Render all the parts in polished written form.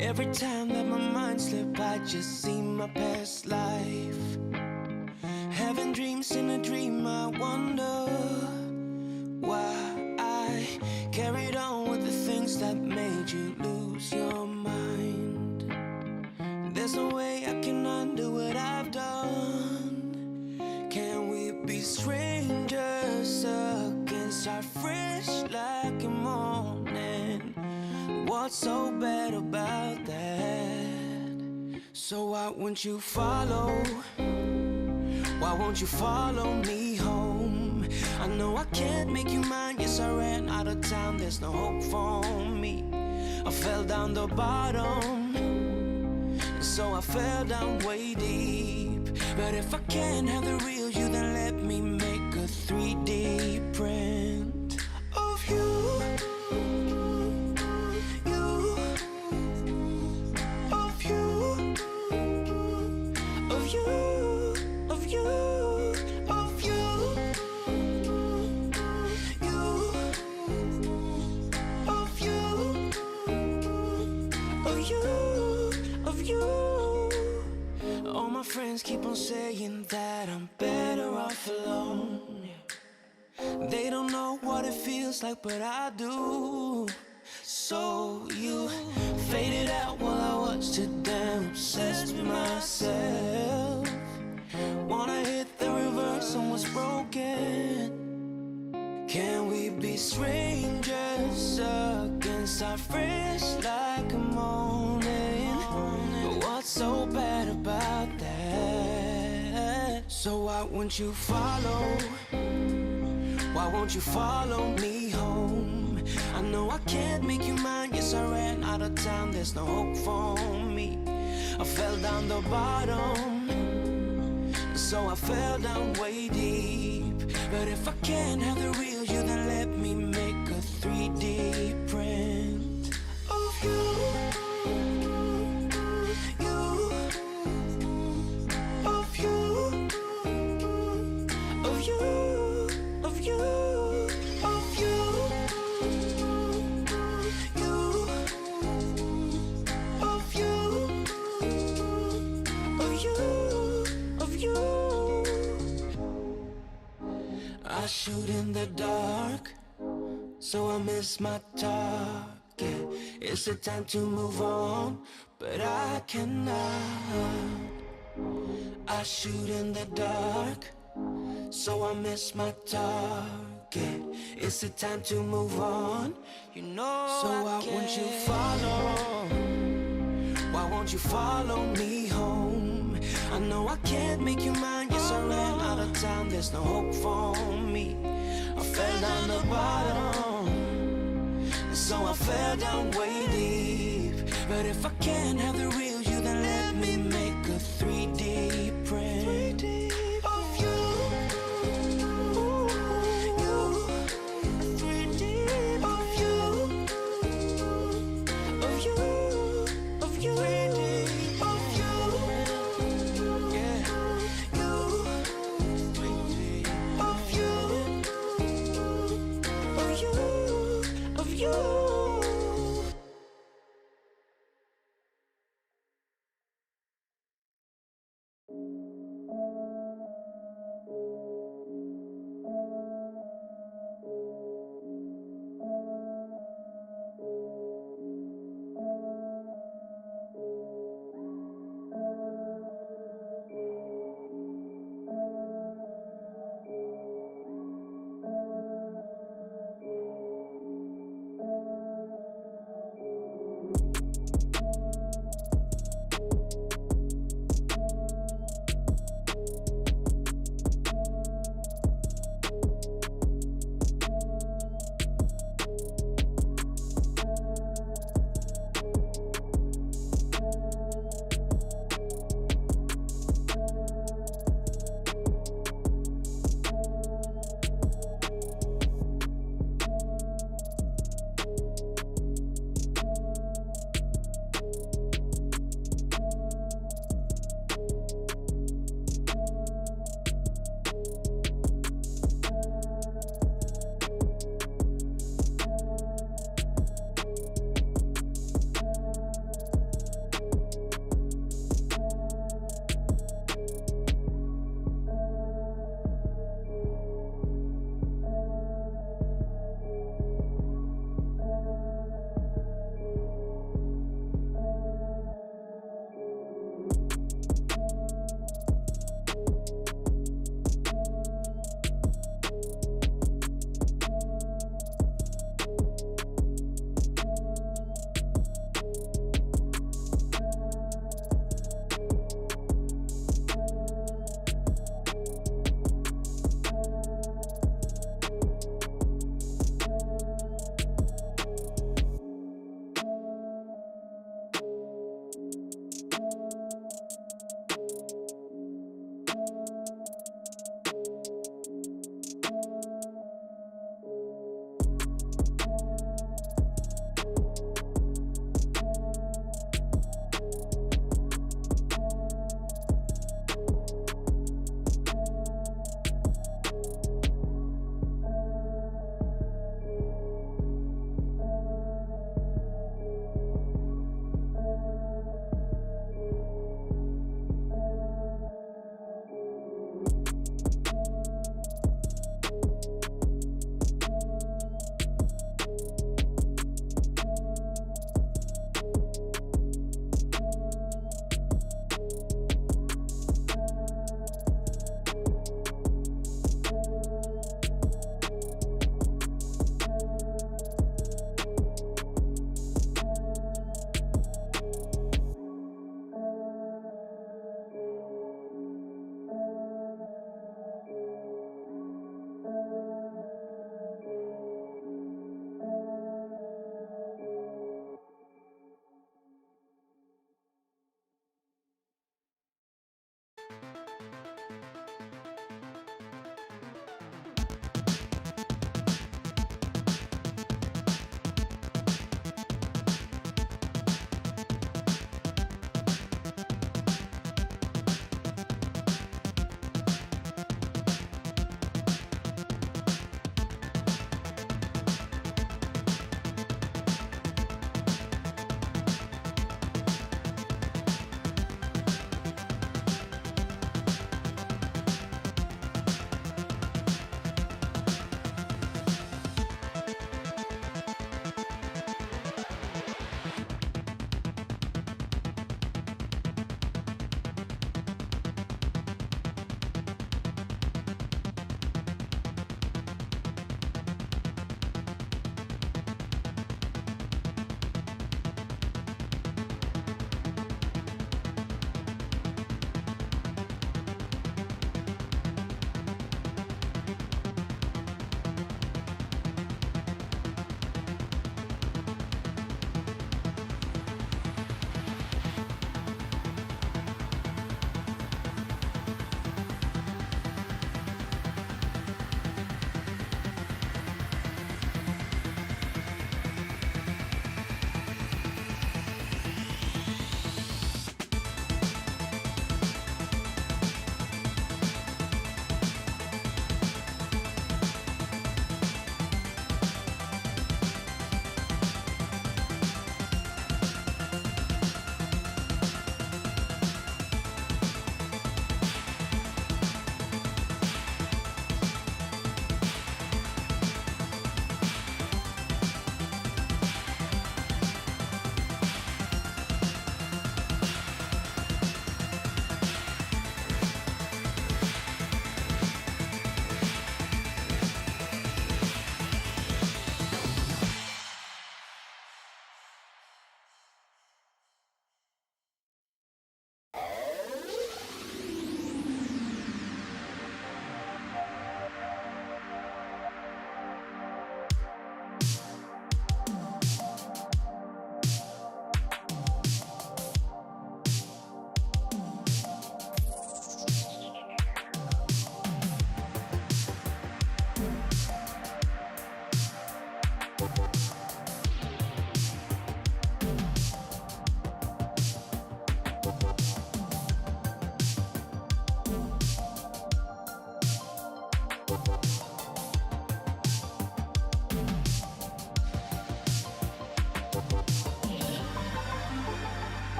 Every time that my mind slips, I just see my past life. Having dreams in a dream, I wonder why I carried on with the things that made you lose your mind. There's no way I can undo what I've done. Can we be strangers again, start fresh like a morning? What's so bad about that? So why won't you follow? Why won't you follow me home? I know I can't make you mine. Yes, I ran out of time. There's no hope for me. I fell down the bottom, so I fell down way deep. But if I can't have the real you, then let me make a 3D print of you. All my friends keep on saying that I'm better off alone. They don't know what it feels like, but I do. So you faded out while I watched it, damn obsessed with myself. Wanna hit the reverse on what's broken. Can we be strangers again, start fresh like a morning? But what's so bad about that? So why won't you follow? Why won't you follow me home? I know I can't make you mine. Yes, I ran out of time. There's no hope for me. I fell down the bottom, so I fell down way deep. But if I can't have the real you, then let me make a 3D print of you. I shoot in the dark, so I miss my target. It's the time to move on, but I cannot. I shoot in the dark, so I miss my target. It's the time to move on, you know. So why won't you follow? Why won't you follow me home? I know I can't make you mine. Yes, I ran out of time. There's no hope for me. I fell down the bottom, so I fell down way deep. But if I can't have the real you, then let me make a 3D print of you. You, 3D of you, of you.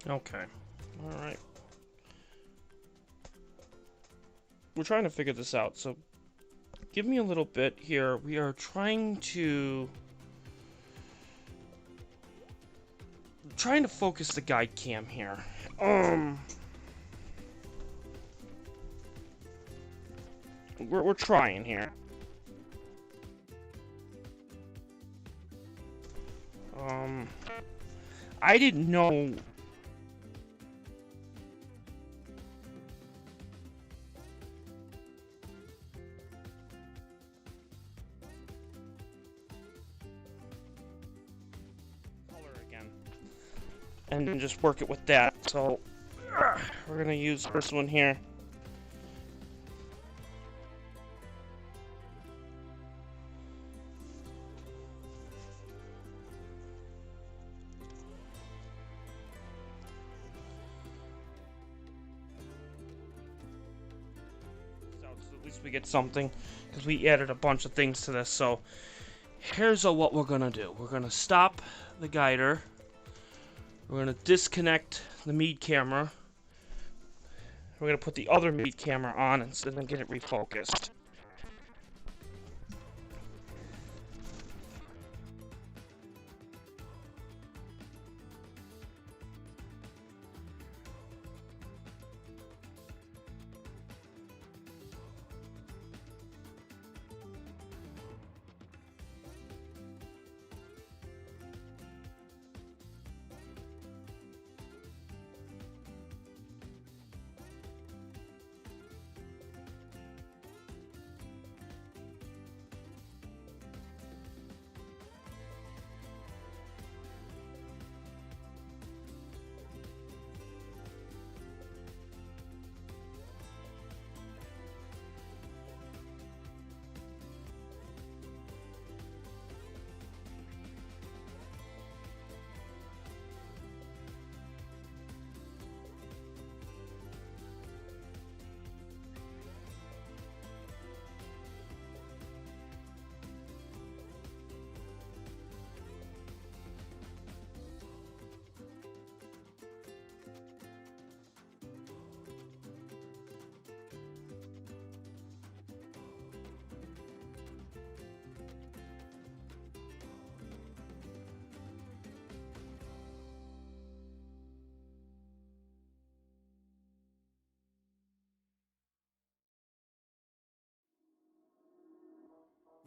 Okay. Alright. We're trying to figure this out, so give me a little bit here. We are trying to focus the guide cam here. We're trying here. I didn't know. Color again. And then just work it with that. So, we're gonna use this one here. So at least we get something, because we added a bunch of things to this. So here's what we're gonna do. We're gonna stop the guider. We're gonna disconnect the mead camera. We're gonna put the other mead camera on and then get it refocused.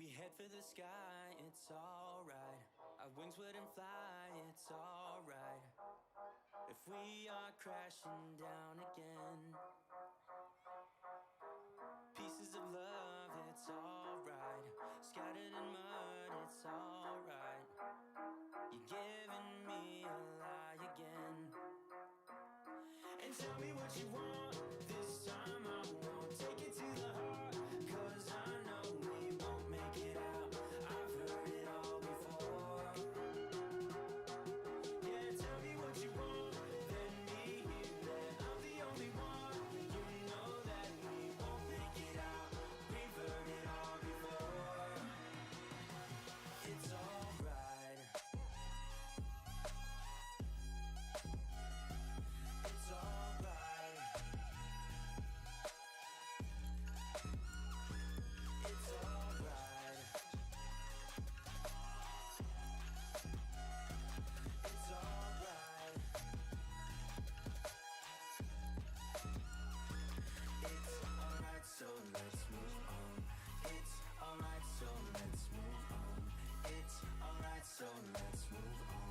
We head for the sky, it's alright. Our wings wouldn't fly, it's alright. If we are crashing down again, pieces of love, it's alright. Scattered in mud, it's alright. You're giving me a lie again. And tell me what you want, this time I won't take it to the heart. Cause I know we won't make it out. I've heard it all before. Yeah, tell me what you want, let me hear that I'm the only one. You know that we won't make it out. We've heard it all before. It's alright. It's alright. It's alright. It's alright. It's alright, so let's move on. It's alright, so let's move on. It's alright, so let's move on.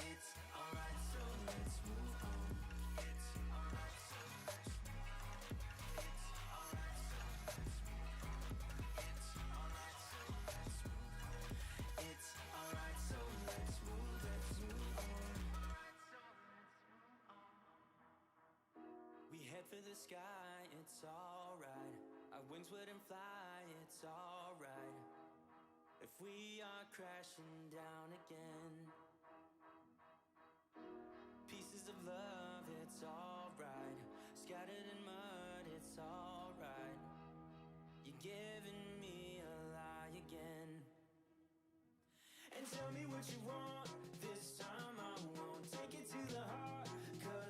It's alright, so let's move on. It's alright, so let's move on. It's alright, so let's move on. It's alright, so let's move on. It's alright, so let's move on. We head for the sky, it's alright. Our wings wouldn't fly, it's alright. If we are crashing down again, pieces of love, it's alright. Scattered in mud, it's alright. You're giving me a lie again. And tell me what you want, this time I won't take it to the heart. Cause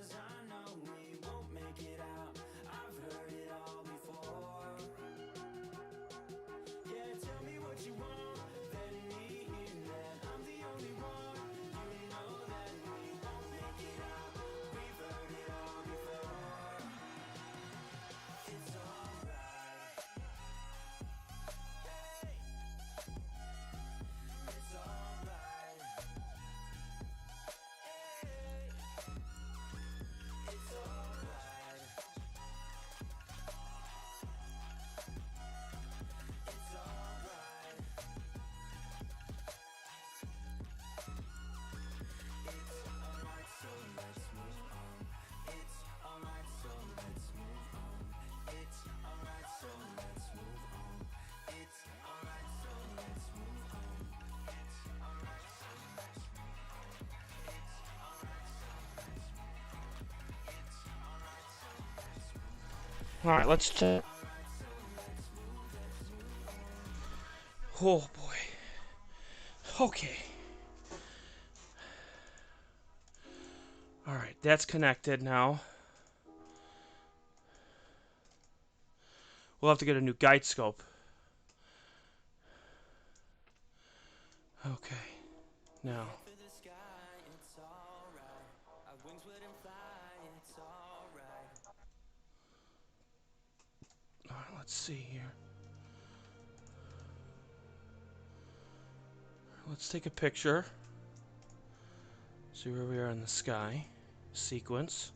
Alright, let's check. Oh boy. Okay. Alright, that's connected now. We'll have to get a new guide scope. Okay. Now. Alright, let's see here. Let's take a picture. See where we are in the sky. Sequence.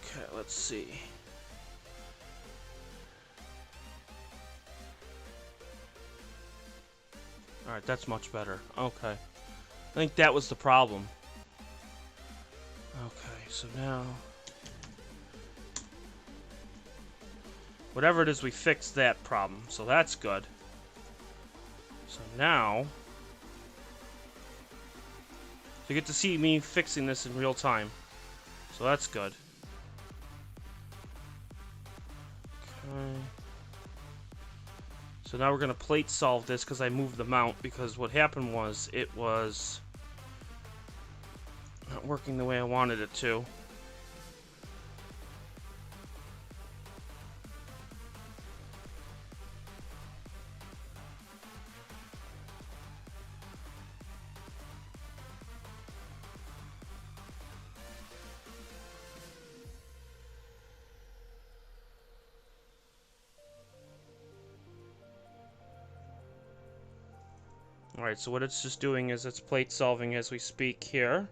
Okay, let's see. Alright, that's much better. Okay. I think that was the problem. Okay, so now... whatever it is, we fixed that problem. So that's good. So now... you get to see me fixing this in real time. So that's good. Okay. So now we're going to plate solve this because I moved the mount, because what happened was it was not working the way I wanted it to. Alright, so what it's just doing is it's plate solving as we speak here.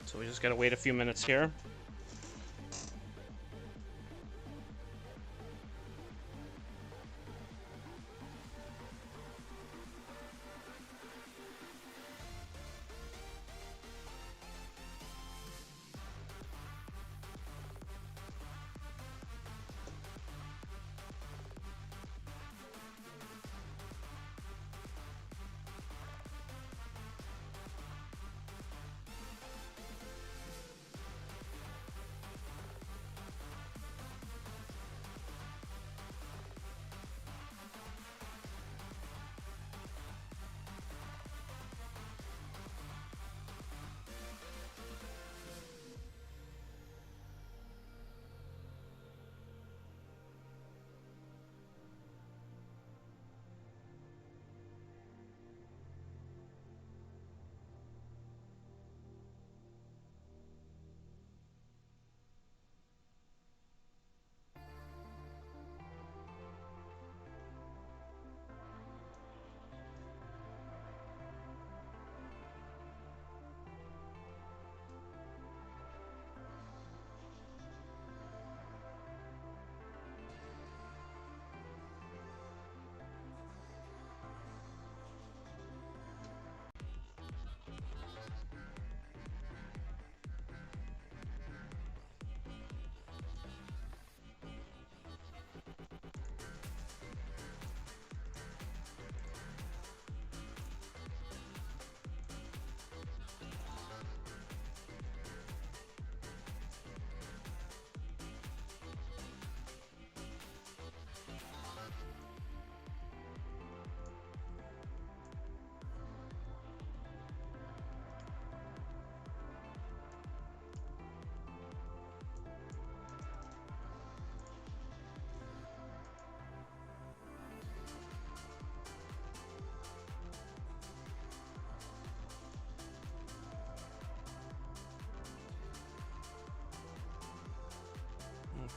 So we just gotta wait a few minutes here.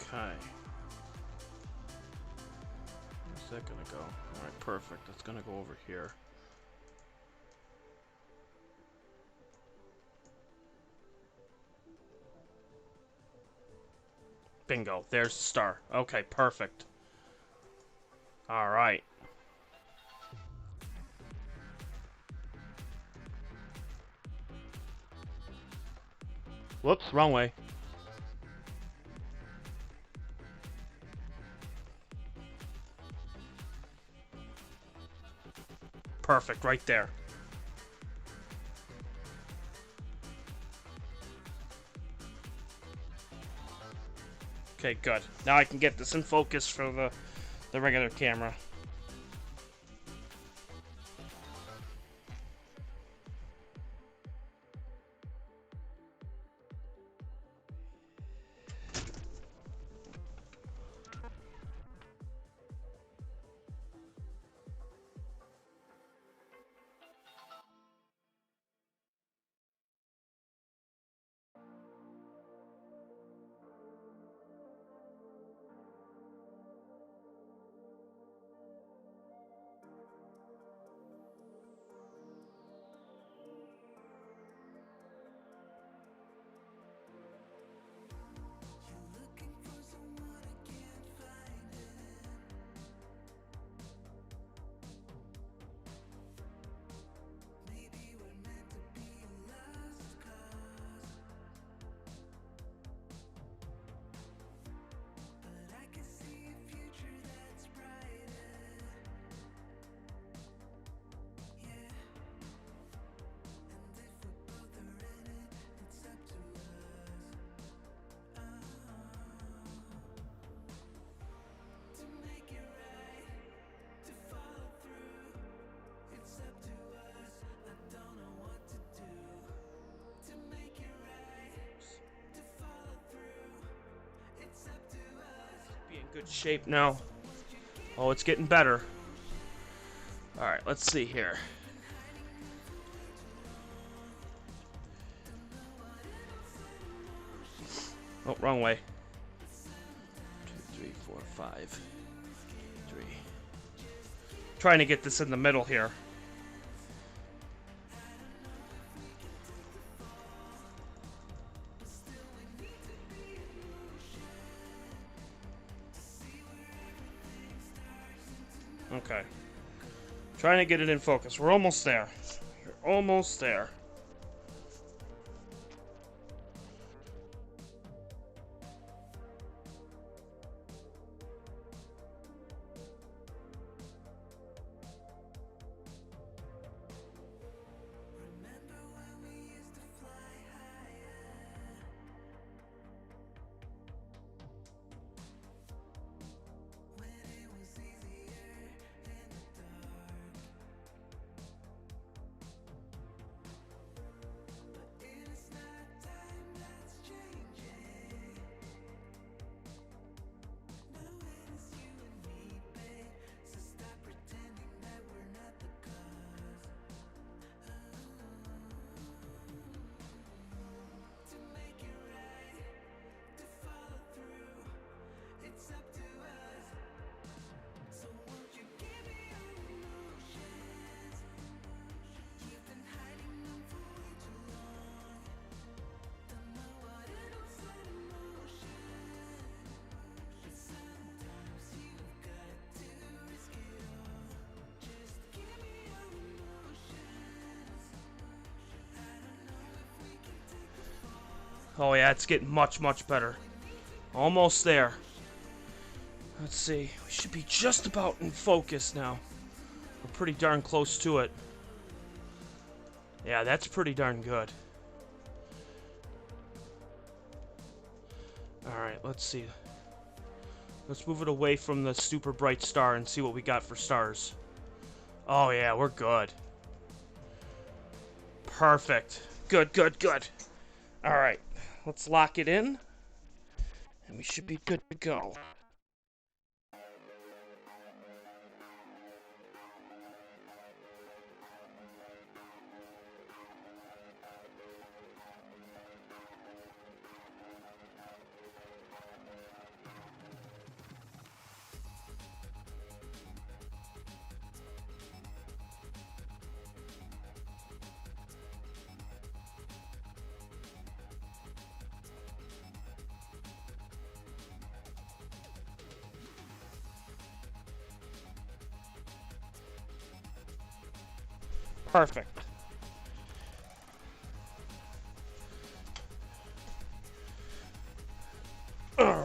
Okay. Where's that gonna go? Alright, perfect. It's gonna go over here. Bingo. There's the star. Okay, perfect. Alright. Whoops, wrong way. Perfect, right there. Okay, good. Now I can get this in focus for the regular camera. Be in good shape now. Oh, it's getting better. Alright, let's see here. Oh, wrong way. 2, 3, 4, 5. 3. Trying to get this in the middle here. Okay. Trying to get it in focus. We're almost there. We're almost there. Oh yeah, it's getting much, much better. Almost there. Let's see. We should be just about in focus now. We're pretty darn close to it. Yeah, that's pretty darn good. Alright, let's see. Let's move it away from the super bright star and see what we got for stars. Oh yeah, we're good. Perfect. Good, good, good. Alright, let's lock it in. And we should be good to go. Perfect.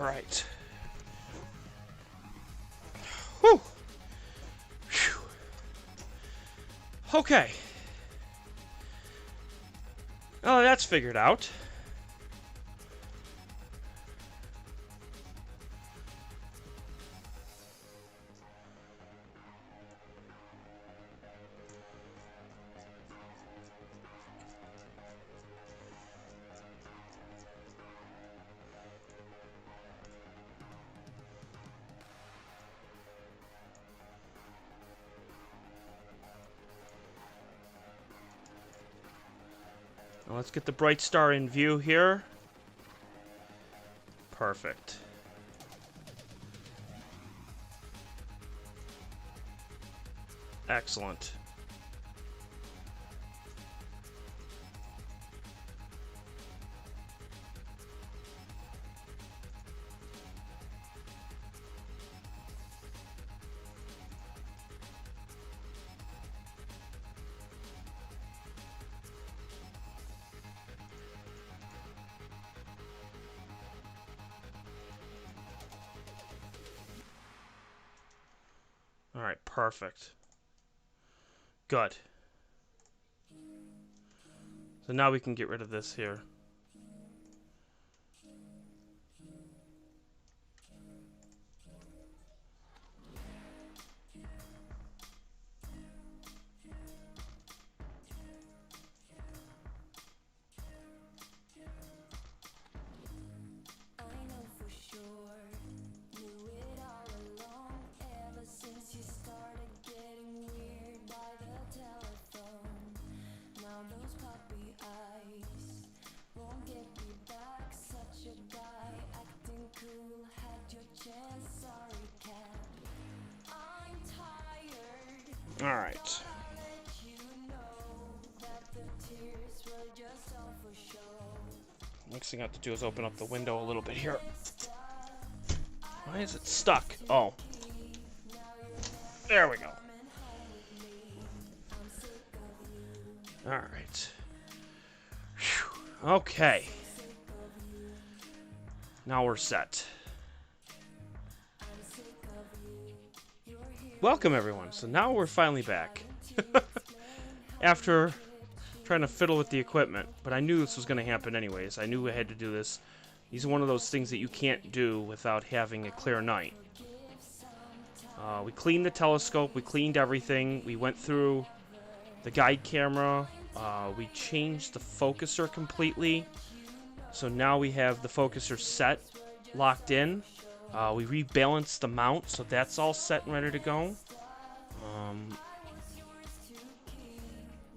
Alright. Whew. Whew. Okay. Oh, that's figured out. Now let's get the bright star in view here. Perfect. Excellent. Alright, perfect. Good. So now we can get rid of this here. Alright. Next thing I have to do is open up the window a little bit here. Why is it stuck? Oh. There we go. Alright. Okay. Now we're set. Welcome, everyone. So now we're finally back. After trying to fiddle with the equipment. But I knew this was going to happen anyways. I knew I had to do this. These are one of those things that you can't do without having a clear night. We cleaned the telescope. We cleaned everything. We went through the guide camera. We changed the focuser completely. So now we have the focuser set, locked in. We rebalanced the mount, so that's all set and ready to go.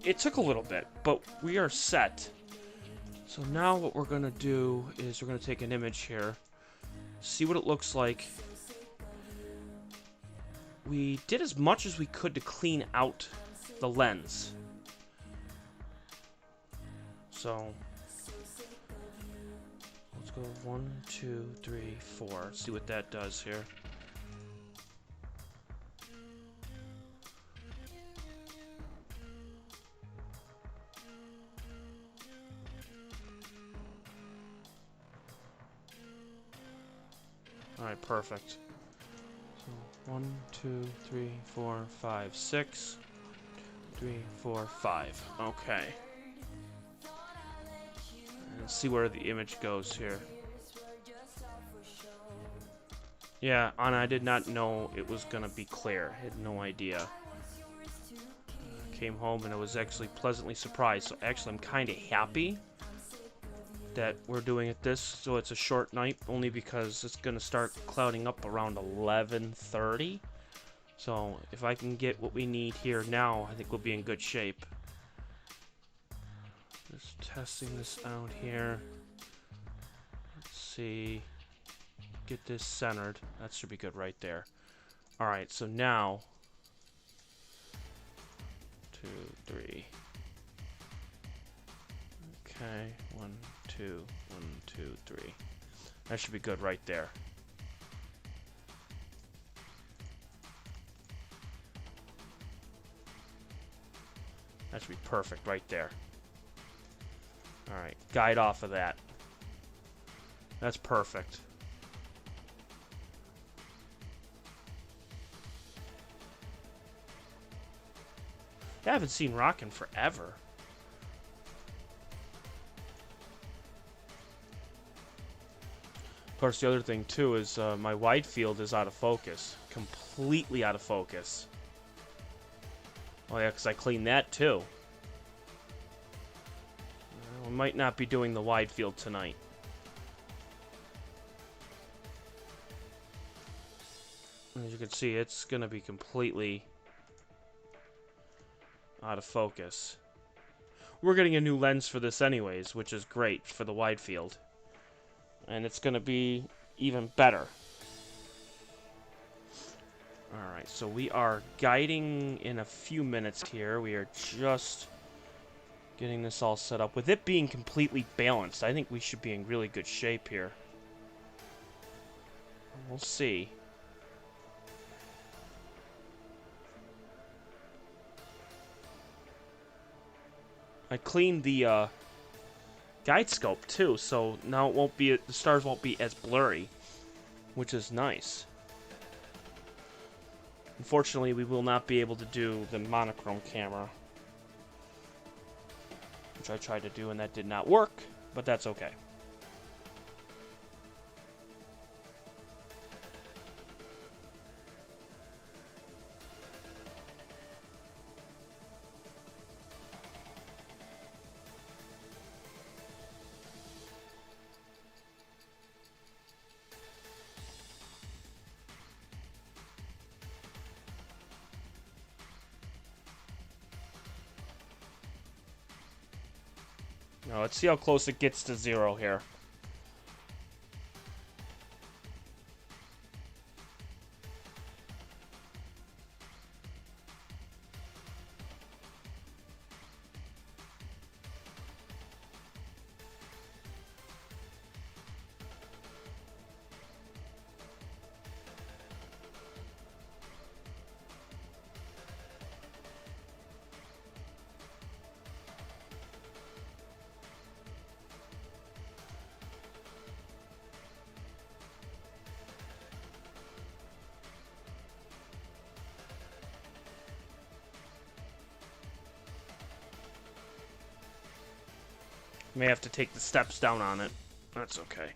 It took a little bit, but we are set. So now what we're going to do is we're going to take an image here, see what it looks like. We did as much as we could to clean out the lens. So let's go 1, 2, 3, 4. See what that does here. Alright, perfect. So 1, 2, 3, 4, 5, 6. 3, 4, 5. Okay. Let's see where the image goes here. Yeah, and I did not know it was gonna be clear. I had no idea. Came home and I was actually pleasantly surprised. So actually I'm kind of happy that we're doing it this, so it's a short night, only because it's gonna start clouding up around 11:30. So if I can get what we need here now, I think we'll be in good shape. Just testing this out here. Let's see. Get this centered. That should be good right there. Alright, so now 2, 3. Okay, 1, 2, 1, 2, 3. That should be good right there. That should be perfect right there. Alright, guide off of that. That's perfect. I haven't seen rock in forever. Of course, the other thing, too, is my wide field is out of focus. Completely out of focus. Oh, yeah, because I cleaned that, too. We might not be doing the wide field tonight. As you can see, it's going to be completely out of focus. We're getting a new lens for this anyways, which is great for the wide field. And it's going to be even better. Alright, so we are guiding in a few minutes here. We are just getting this all set up. With it being completely balanced, I think we should be in really good shape here. We'll see. I cleaned the guide scope too, so now it won't be, the stars won't be as blurry, which is nice. Unfortunately, we will not be able to do the monochrome camera, which I tried to do and that did not work, but that's okay. Now, let's see how close it gets to 0 here. May have to take the steps down on it. That's okay.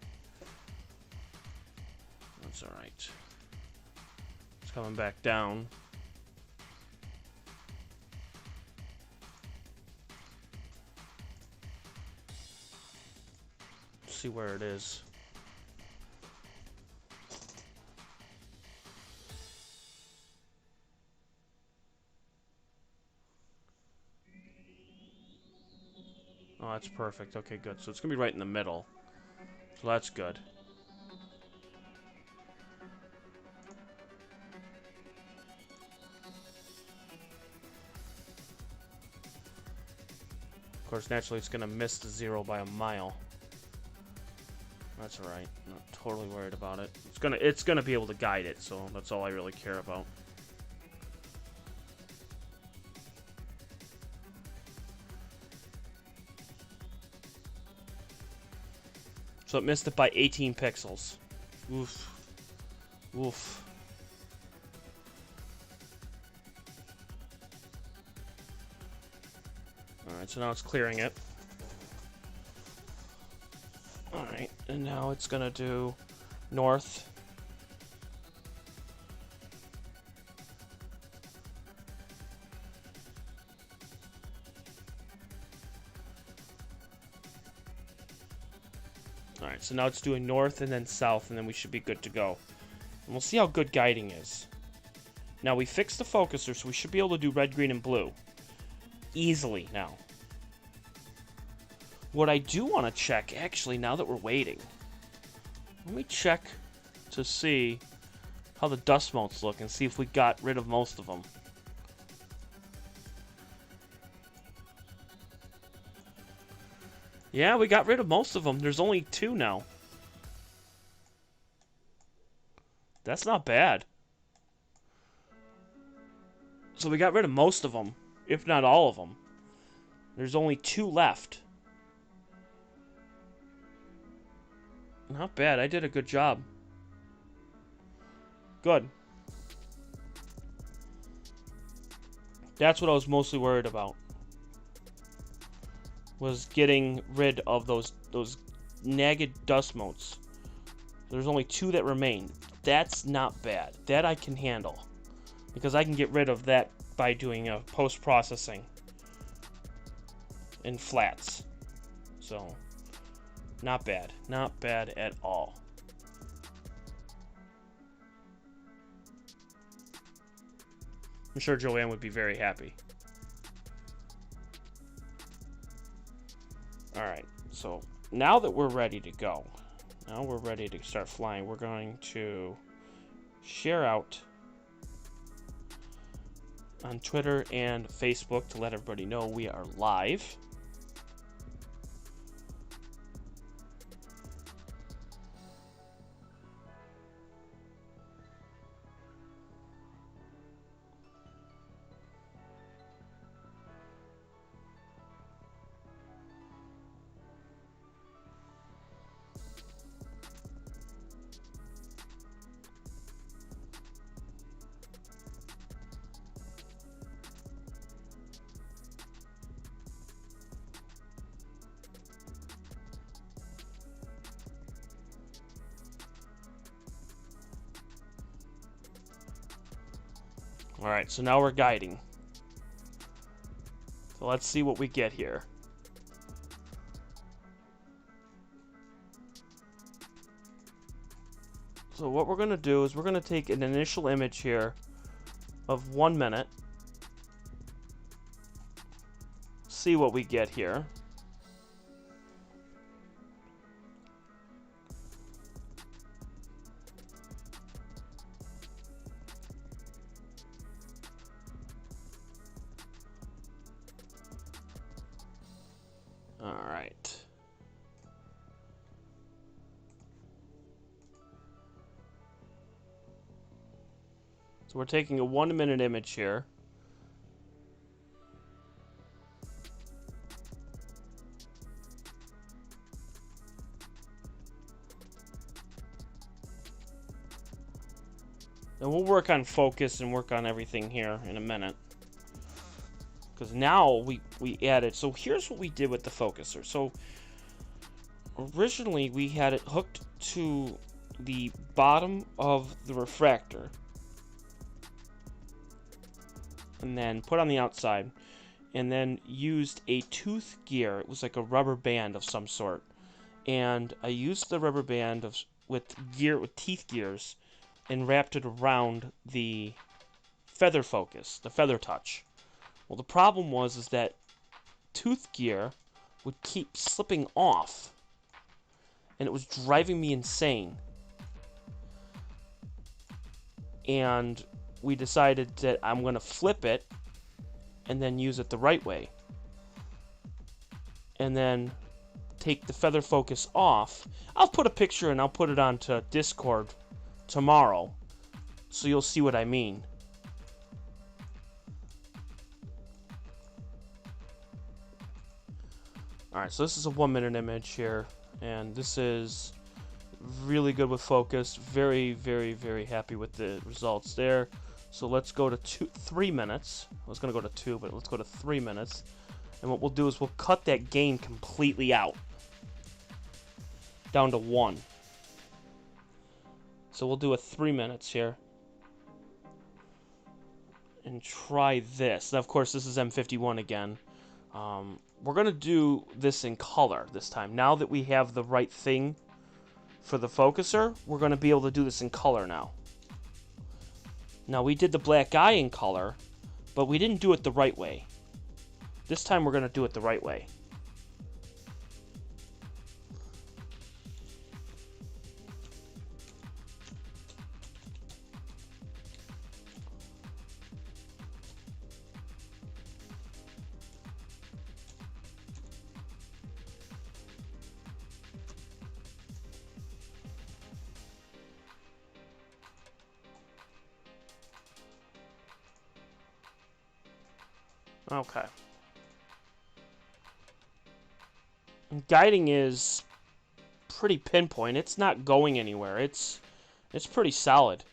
That's alright. It's coming back down. Let's see where it is. Oh, that's perfect. Okay, good. So it's going to be right in the middle. So that's good. Of course, naturally, it's going to miss the 0 by a mile. That's alright. Not totally worried about it. It's gonna be able to guide it, so that's all I really care about. So it missed it by 18 pixels. Oof. Oof. Alright, so now it's clearing it. Alright, and now it's gonna do north. Alright, so now it's doing north and then south, and then we should be good to go. And we'll see how good guiding is. Now, we fixed the focuser, so we should be able to do red, green, and blue. Easily now. What I do want to check, actually, now that we're waiting. Let me check to see how the dust motes look and see if we got rid of most of them. Yeah, we got rid of most of them. There's only 2 now. That's not bad. So we got rid of most of them, if not all of them. There's only 2 left. Not bad. I did a good job. Good. That's what I was mostly worried about. Was getting rid of those nagged dust motes. There's only 2 that remain. That's not bad. That I can handle. Because I can get rid of that by doing a post-processing in flats. So, not bad. Not bad at all. I'm sure Joanne would be very happy. Alright, so now that we're ready to go, now we're ready to start flying, we're going to share out on Twitter and Facebook to let everybody know we are live. Alright, so now we're guiding. So let's see what we get here. So what we're going to do is we're going to take an initial image here of 1 minute. See what we get here. Alright. So we're taking a 1 minute image here. And we'll work on focus and work on everything here in a minute. Because now we added, so here's what we did with the focuser. So originally we had it hooked to the bottom of the refractor and then put on the outside and then used a tooth gear. It was like a rubber band of some sort. And I used the rubber band with teeth gears and wrapped it around the feather focus, the feather touch. Well, the problem was that tooth gear would keep slipping off, and it was driving me insane. And we decided that I'm going to flip it and then use it the right way. And then take the feather focus off. I'll put a picture and I'll put it onto Discord tomorrow, so you'll see what I mean. Alright, so this is a 1 minute image here, and this is really good with focus. Very, very, very happy with the results there. So let's go to 3 minutes. I was going to go to 2, but let's go to 3 minutes. And what we'll do is we'll cut that gain completely out, down to 1. So we'll do a 3 minutes here. And try this. Now, of course, this is M51 again. We're going to do this in color this time. Now that we have the right thing for the focuser, we're going to be able to do this in color now. Now, we did the black eye in color, but we didn't do it the right way. This time we're going to do it the right way. Okay. Guiding is pretty pinpoint. It's not going anywhere. It's pretty solid.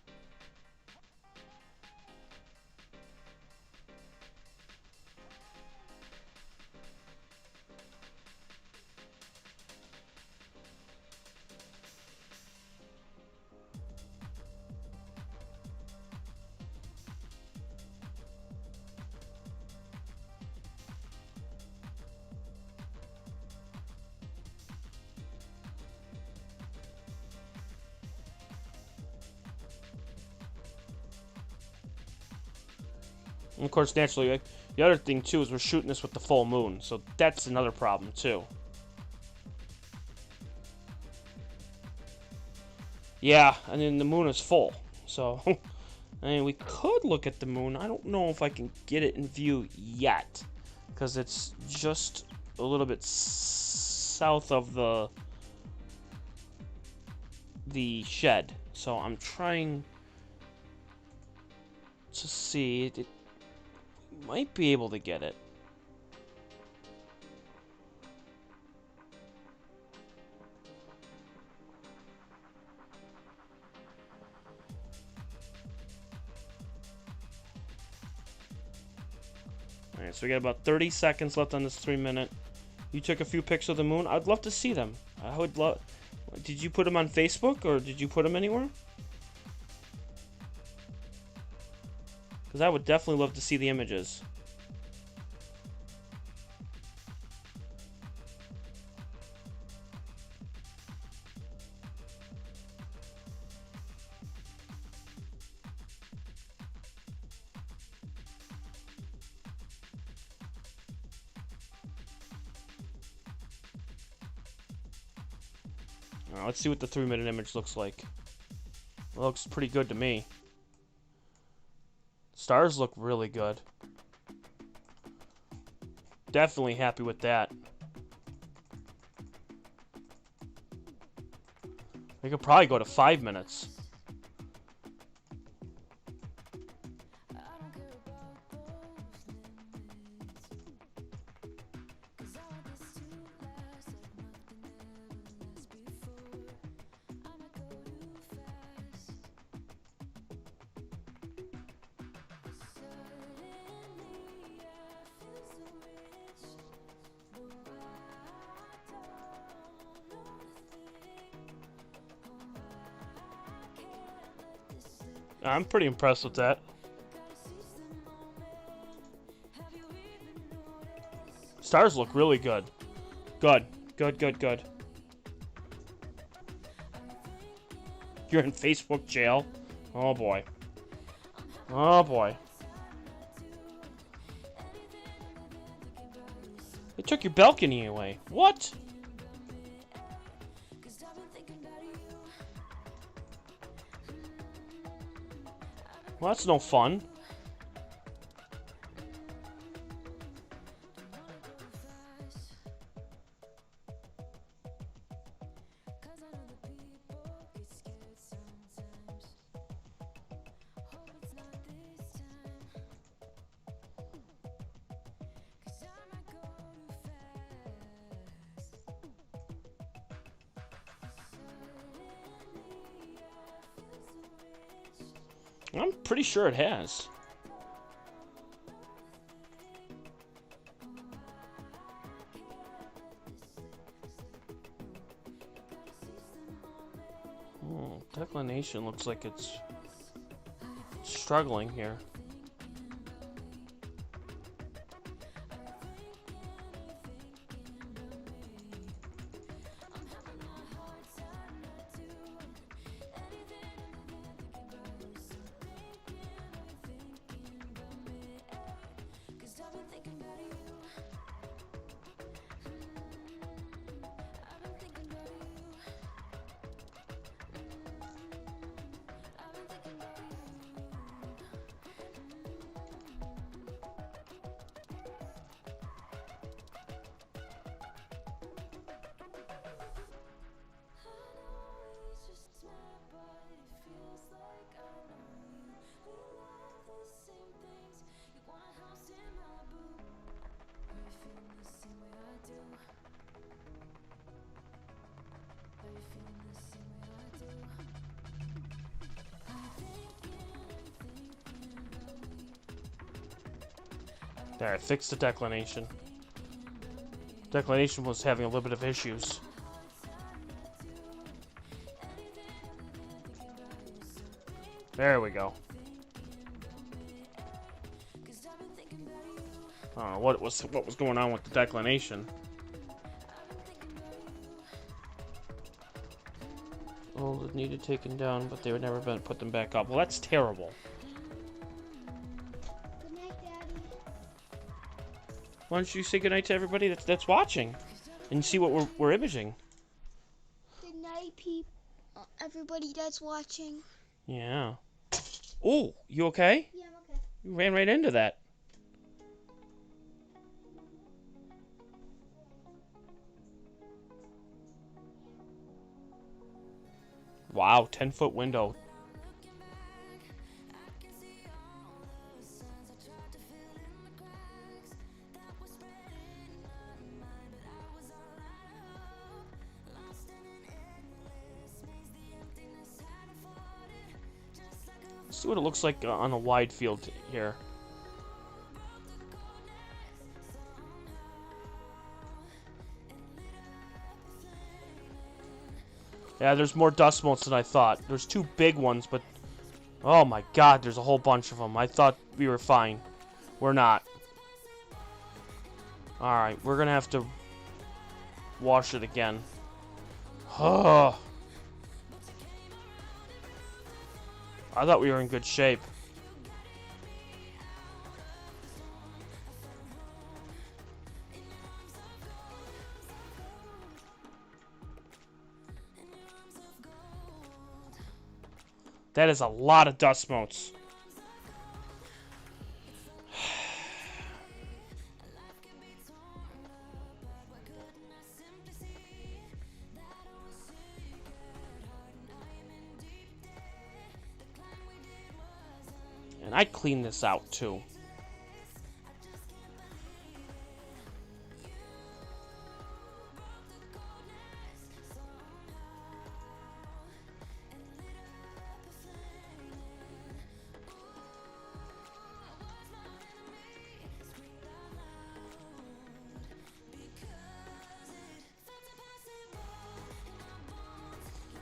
And of course, naturally, like, the other thing too is we're shooting this with the full moon, so that's another problem too. Yeah, and then the moon is full, so I mean, we could look at the moon. I don't know if I can get it in view yet, because it's just a little bit south of the shed. So I'm trying to see. It might be able to get it. Alright, so we got about 30 seconds left on this 3-minute. You took a few pics of the moon. I'd love to see them. I would love... Did you put them on Facebook, or did you put them anywhere? Because I would definitely love to see the images. Alright, let's see what the 3-minute image looks like. It looks pretty good to me. Stars look really good. Definitely happy with that. We could probably go to 5 minutes. I'm pretty impressed with that. Stars look really good. Good. Good, good, good. You're in Facebook jail? Oh boy. Oh boy. They took your balcony away. What? Well, that's no fun. I'm pretty sure it has. Oh, declination looks like it's struggling here. There, I fixed the declination. Declination was having a little bit of issues. There we go. I don't know what was going on with the declination. Oh, it needed taken down, but they would never put them back up. Well, that's terrible. Good night, Dad. Why don't you say goodnight to everybody that's watching, and see what we're imaging? Good night, people. Everybody that's watching. Yeah. Oh, you okay? Yeah, I'm okay. You ran right into that. Wow, 10-foot window. Let's see what it looks like on a wide field here. Yeah, there's more dust motes than I thought. There's two big ones, but oh my god, there's a whole bunch of them. I thought we were fine. We're not. Alright, we're gonna have to wash it again. Oh. I thought we were in good shape. That is a lot of dust motes. And I'd clean this out too.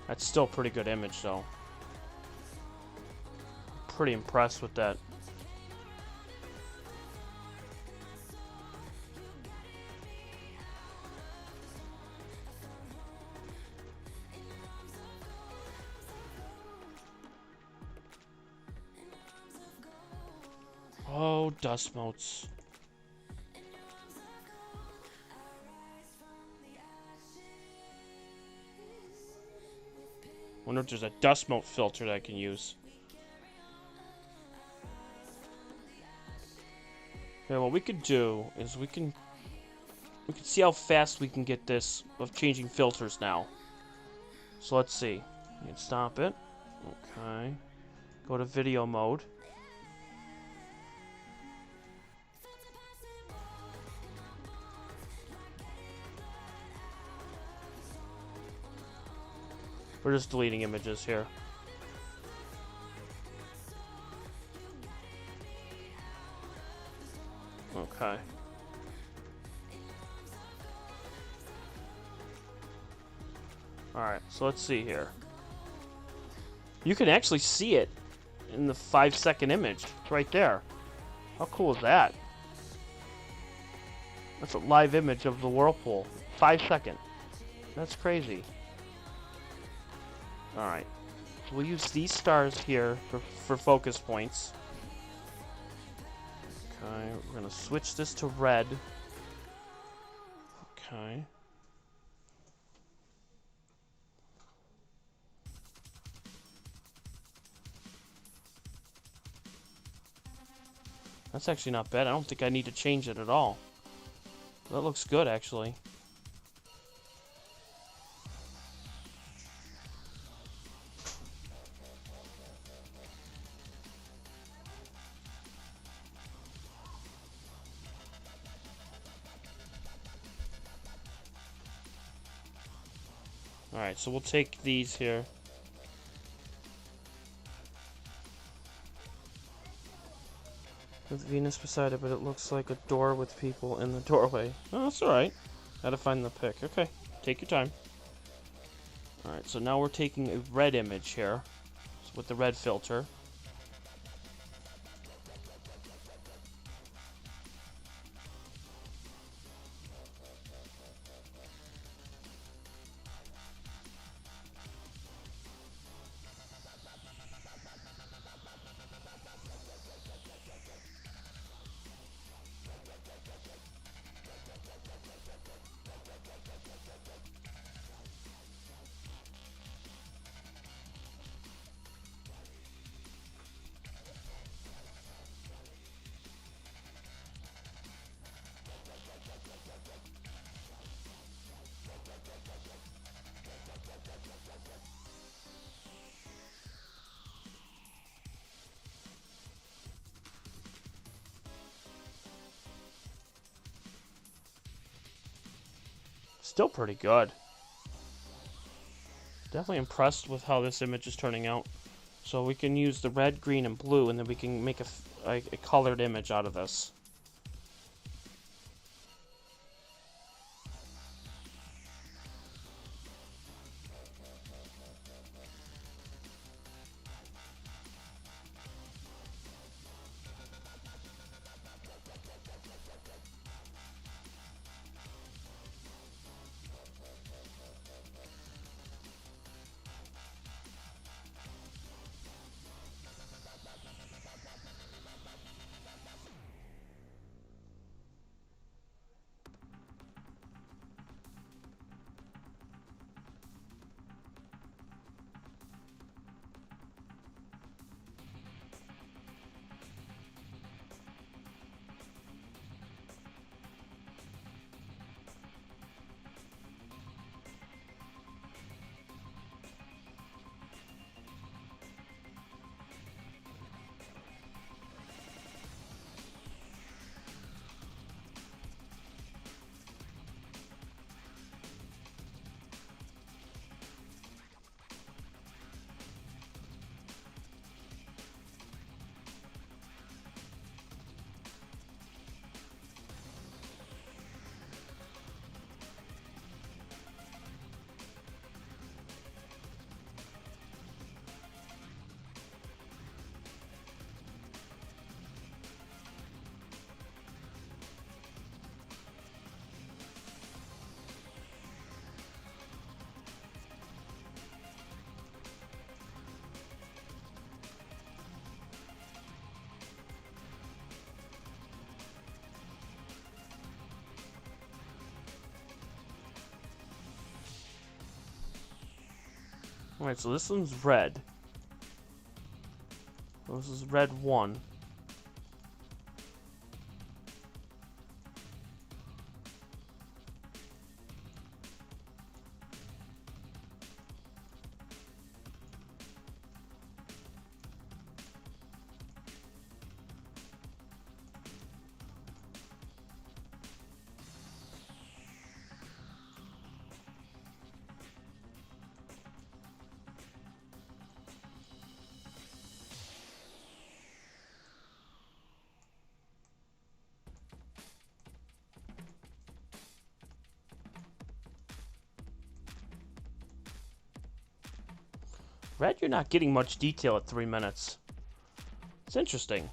That's still a pretty good image though. Pretty impressed with that. Oh, dust motes. Wonder if there's a dust mote filter that I can use. Okay, what we could do is we can see how fast we can get this of changing filters now. So let's see. You can stop it. Okay. Go to video mode. We're just deleting images here. Okay. Alright, so let's see here. You can actually see it in the 5-second image. It's right there. How cool is that? That's a live image of the whirlpool. 5 seconds. That's crazy. Alright. So we'll use these stars here for focus points. Okay, we're gonna switch this to red. Okay. That's actually not bad. I don't think I need to change it at all. That looks good, actually. Alright, so we'll take these here. With Venus beside it, but it looks like a door with people in the doorway. Oh, that's alright. Gotta find the pic. Okay, take your time. Alright, so now we're taking a red image here with the red filter. Still pretty good. Definitely impressed with how this image is turning out. So we can use the red, green, and blue, and then we can make a colored image out of this. Alright, so this one's red. This is red 1. Red, you're not getting much detail at 3 minutes. It's interesting.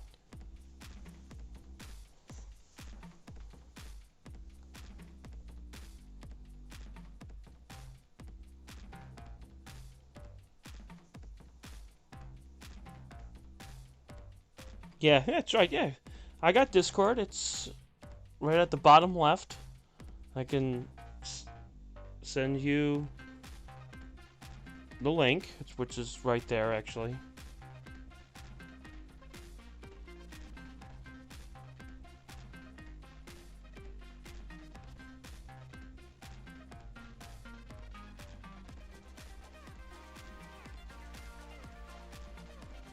Yeah, that's right, yeah. I got Discord. It's right at the bottom left. I can send you the link, which is right there, actually.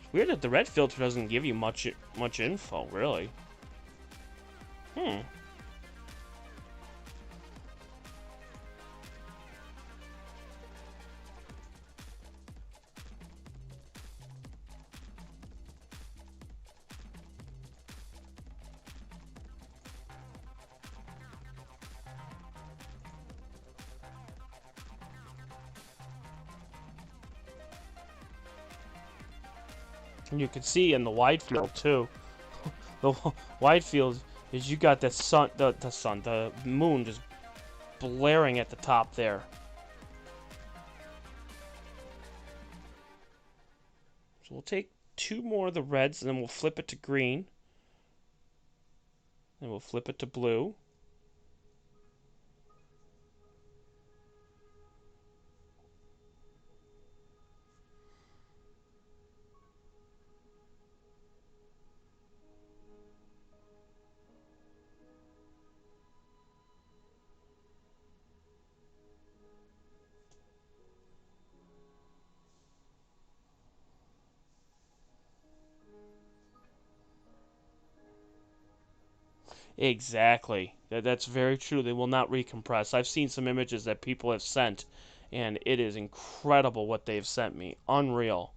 It's weird that the red filter doesn't give you much info, really. And you can see in the wide field too. The wide field is you got the sun, the moon just blaring at the top there. So we'll take 2 more of the reds and then we'll flip it to green. And we'll flip it to blue. Exactly. That's very true. They will not recompress. I've seen some images that people have sent, and it is incredible what they've sent me. Unreal.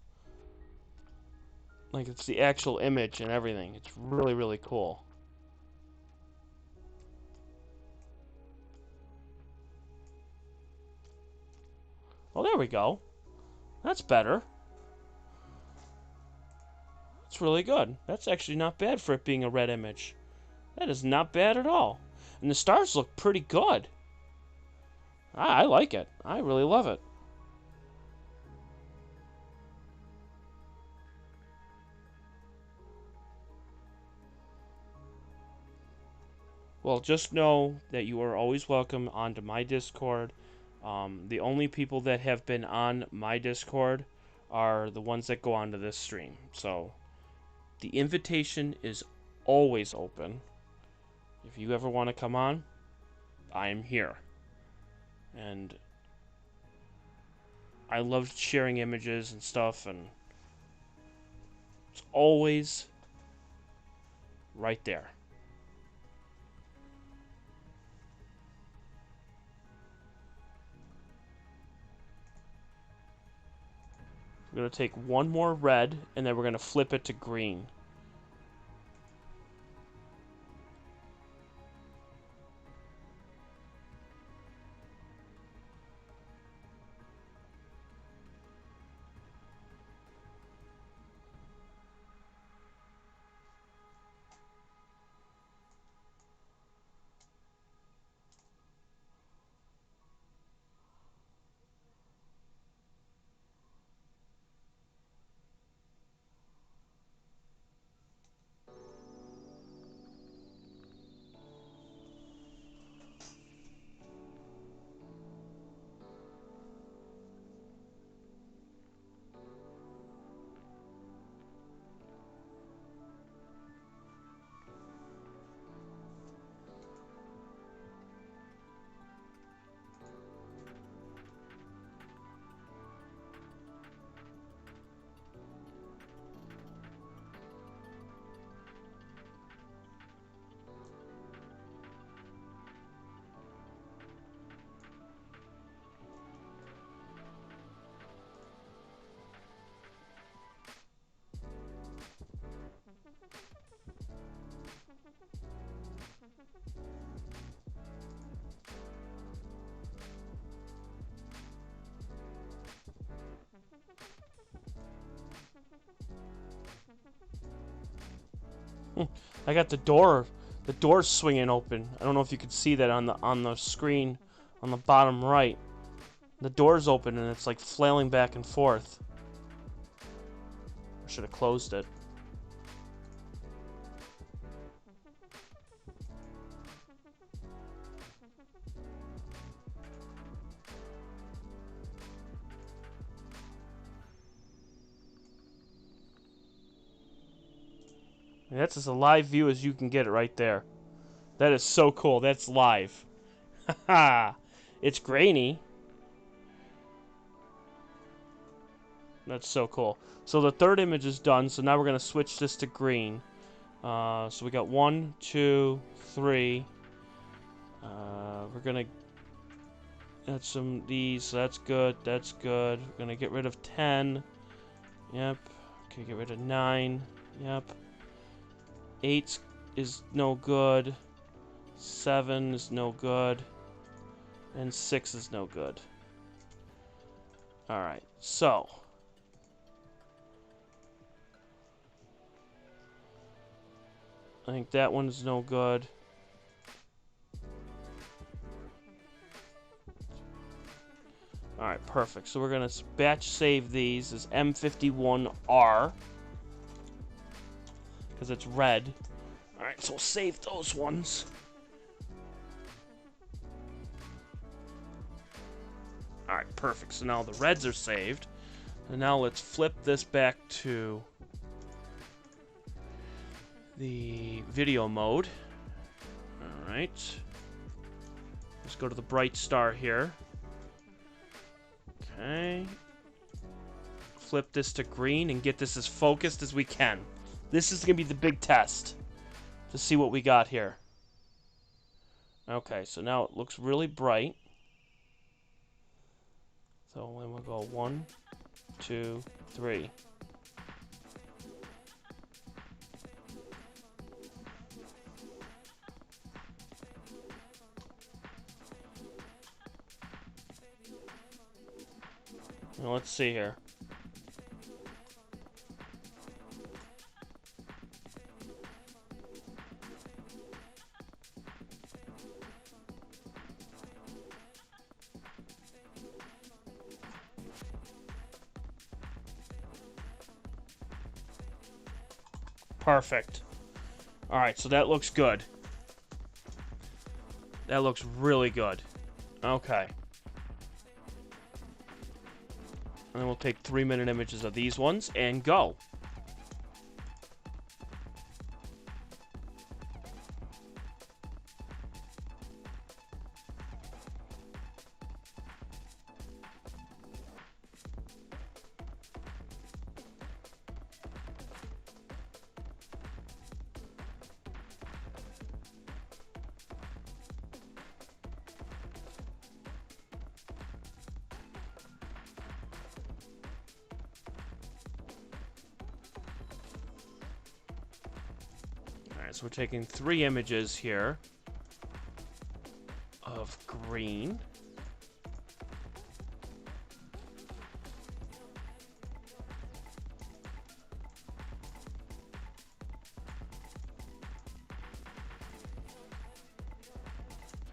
Like, it's the actual image and everything. It's really, really cool. Oh, there we go. That's better. It's really good. That's actually not bad for it being a red image. That is not bad at all. And the stars look pretty good. I like it. I really love it. Well, just know that you are always welcome onto my Discord. The only people that have been on my Discord are the ones that go onto this stream. So, the invitation is always open. If you ever want to come on, I am here. And I love sharing images and stuff, and it's always right there. We're going to take one more red, and then we're going to flip it to green. I got the door's swinging open. I don't know if you could see that on the screen on the bottom right. The door's open and it's like flailing back and forth. I should have closed it. And that's as a live view as you can get it right there. That is so cool. That's live. Haha. It's grainy. That's so cool. So the third image is done. So now we're going to switch this to green. So we got 1, 2, 3. We're going to add some of these. So that's good. That's good. We're going to get rid of 10. Yep. Okay, get rid of 9. Yep. 8 is no good. 7 is no good. And 6 is no good. Alright, so I think that one is no good. Alright, perfect. So we're going to batch save these as M51R. Because it's red. Alright, so we'll save those ones. Alright, perfect. So now the reds are saved. And now let's flip this back to the video mode. Alright. Let's go to the bright star here. Okay. Flip this to green and get this as focused as we can. This is going to be the big test to see what we got here. Okay, so now it looks really bright. So then we'll go 1, 2, 3. Now let's see here. Perfect. Alright, so that looks good. That looks really good. Okay. And then we'll take 3-minute images of these ones and go. Alright, so we're taking 3 images here of green.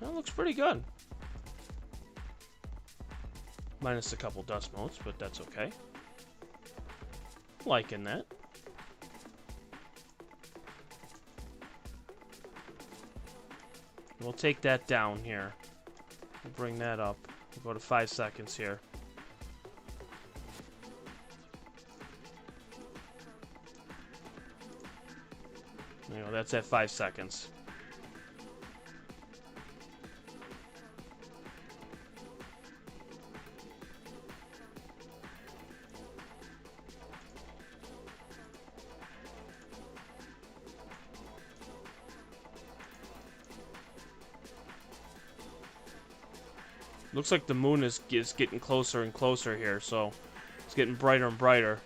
That looks pretty good. Minus a couple dust motes, but that's okay. Liking that. We'll take that down here. We'll bring that up. We'll go to 5 seconds here. There you go, that's at 5 seconds. Looks like the moon is getting closer and closer here, so it's getting brighter and brighter.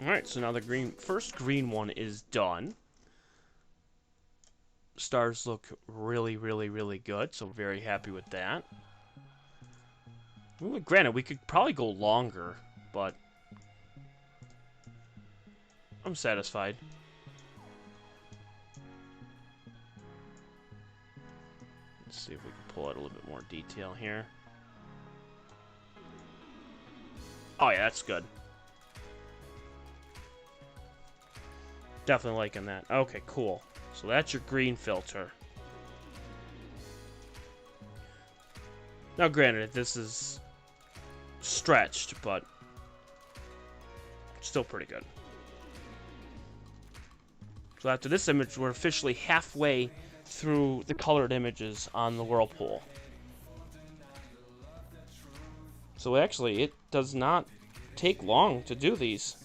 Alright, so now the first green one is done. Stars look really, really, really good, so very happy with that. Well, granted, we could probably go longer, but I'm satisfied. Let's see if we can pull out a little bit more detail here. Oh yeah, that's good. Definitely liking that. Okay, cool. So that's your green filter. Now granted, this is stretched, but still pretty good. So after this image, we're officially halfway through the colored images on the whirlpool. So actually, it does not take long to do these.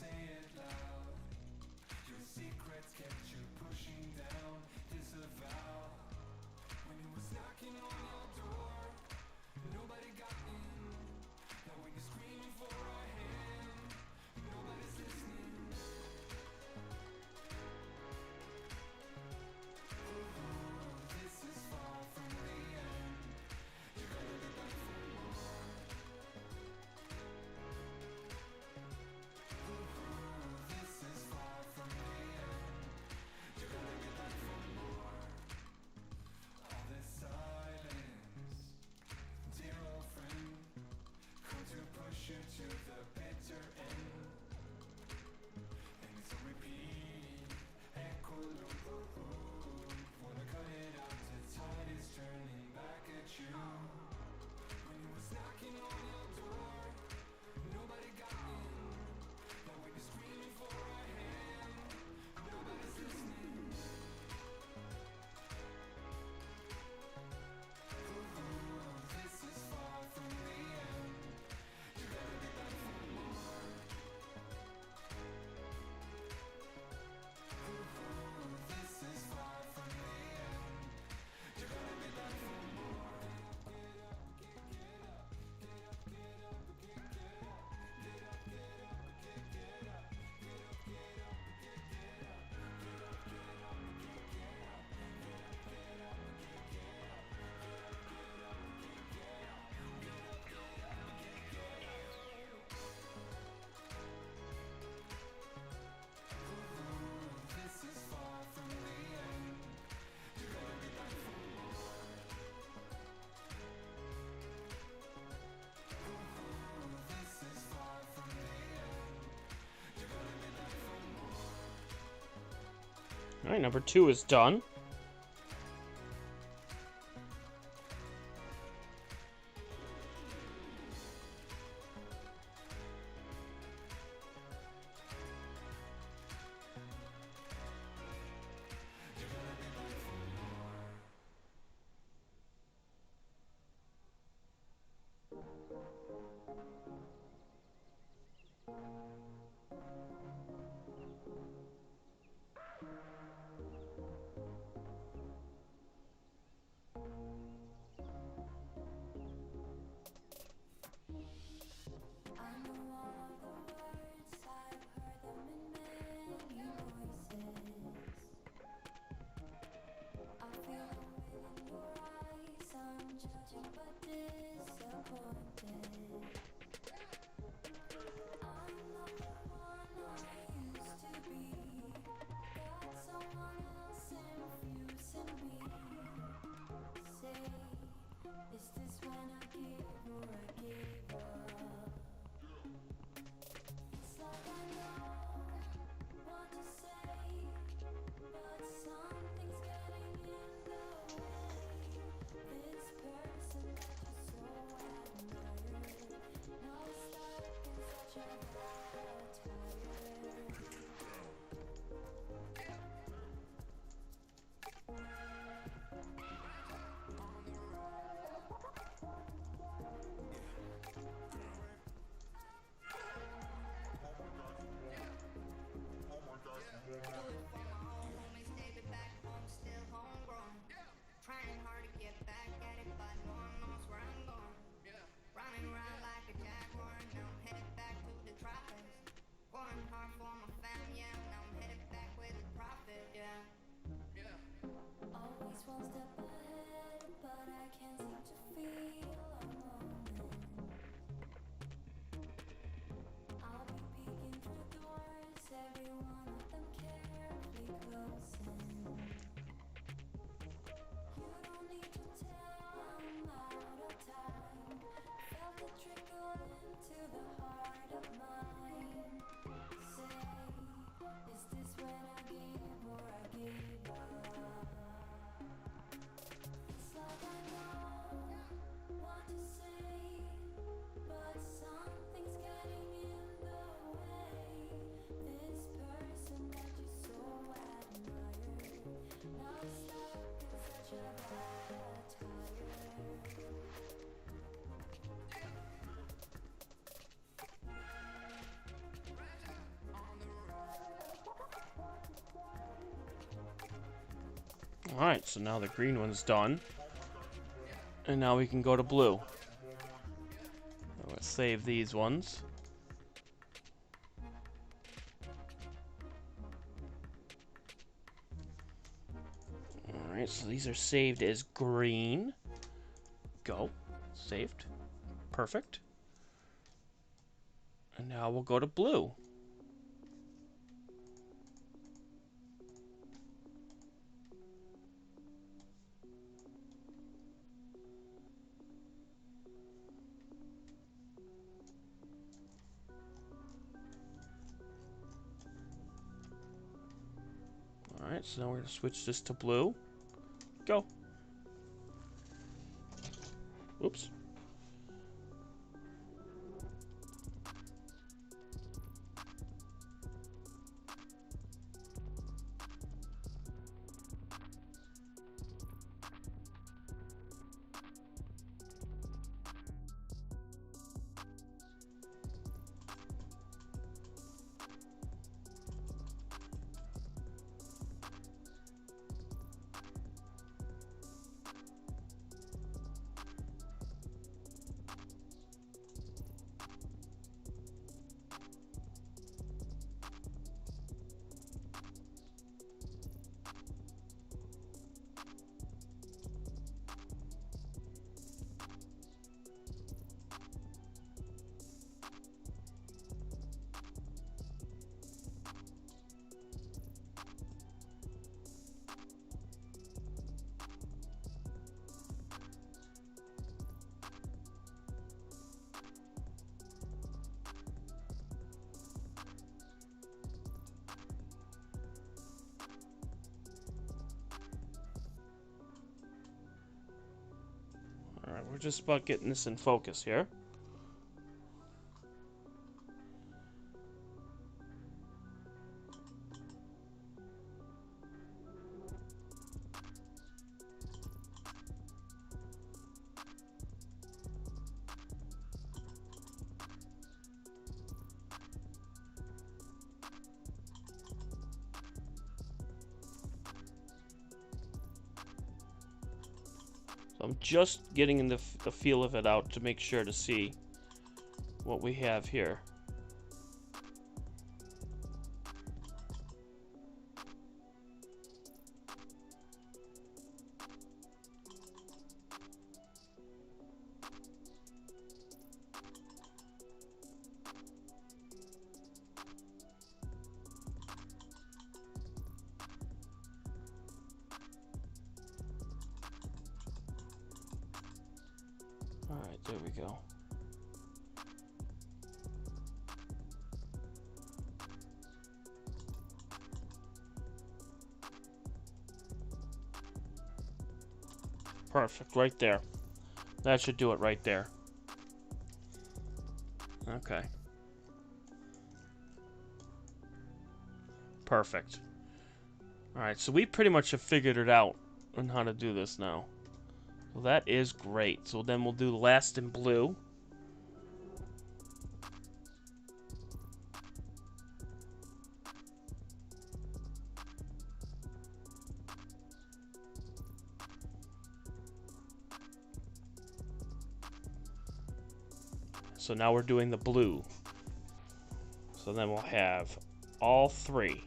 Alright, number 2 is done. Alright, so now the green one's done. And now we can go to blue. Let's save these ones. Alright, so these are saved as green. Go. Saved. Perfect. And now we'll go to blue. Alright, so now we're going to switch this to blue. Go. Oops. we're just about getting this in focus here. So I'm just getting in the feel of it out to make sure to see what we have here. Alright, there we go. Perfect, right there. That should do it right there. Okay. Perfect. Alright, so we pretty much have figured it out on how to do this now. So that is great. So then we'll do the last in blue. So now we're doing the blue. So then we'll have all three.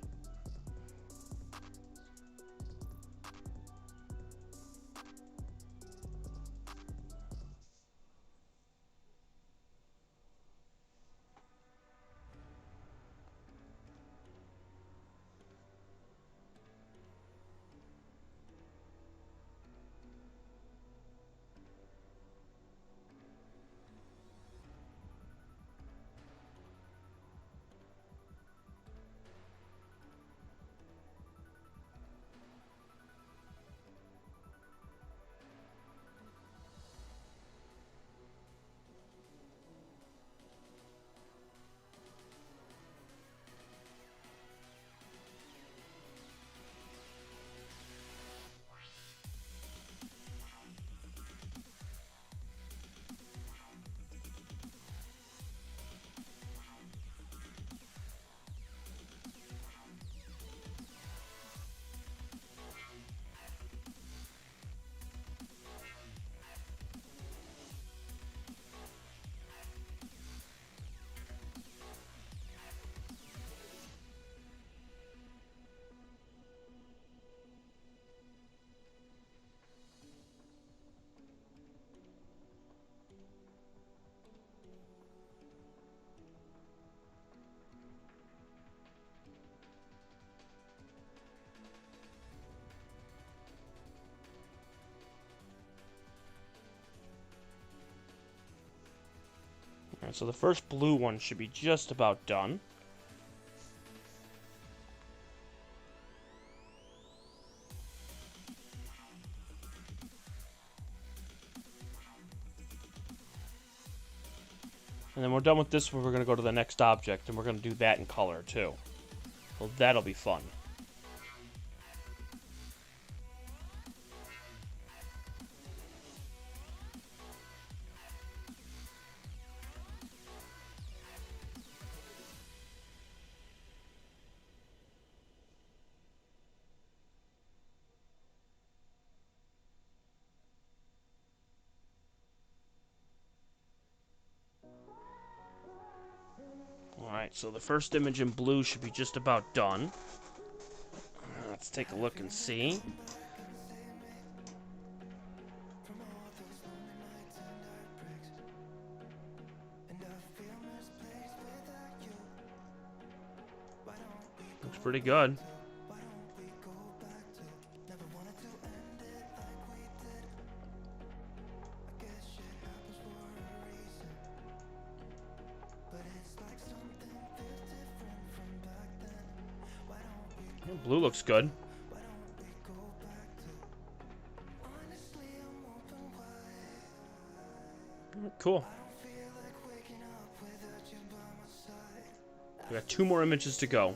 Alright, so the first blue one should be just about done. And then we're done with this one, we're going to go to the next object, and we're going to do that in color, too. So that'll be fun. Alright, so the first image in blue should be just about done. Let's take a look and see. Looks pretty good. Blue looks good. Cool. We got 2 more images to go.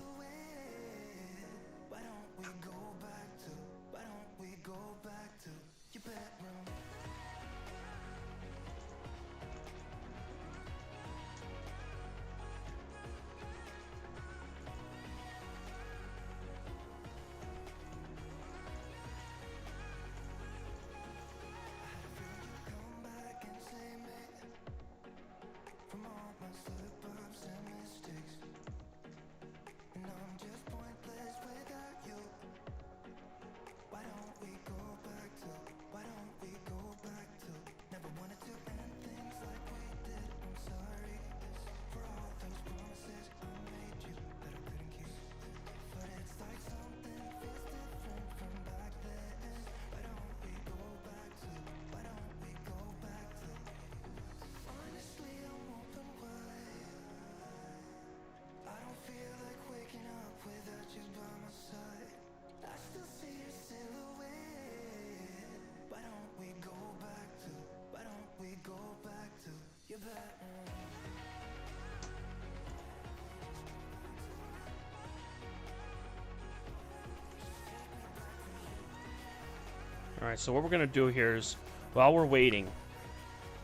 Alright, so what we're going to do here is, while we're waiting,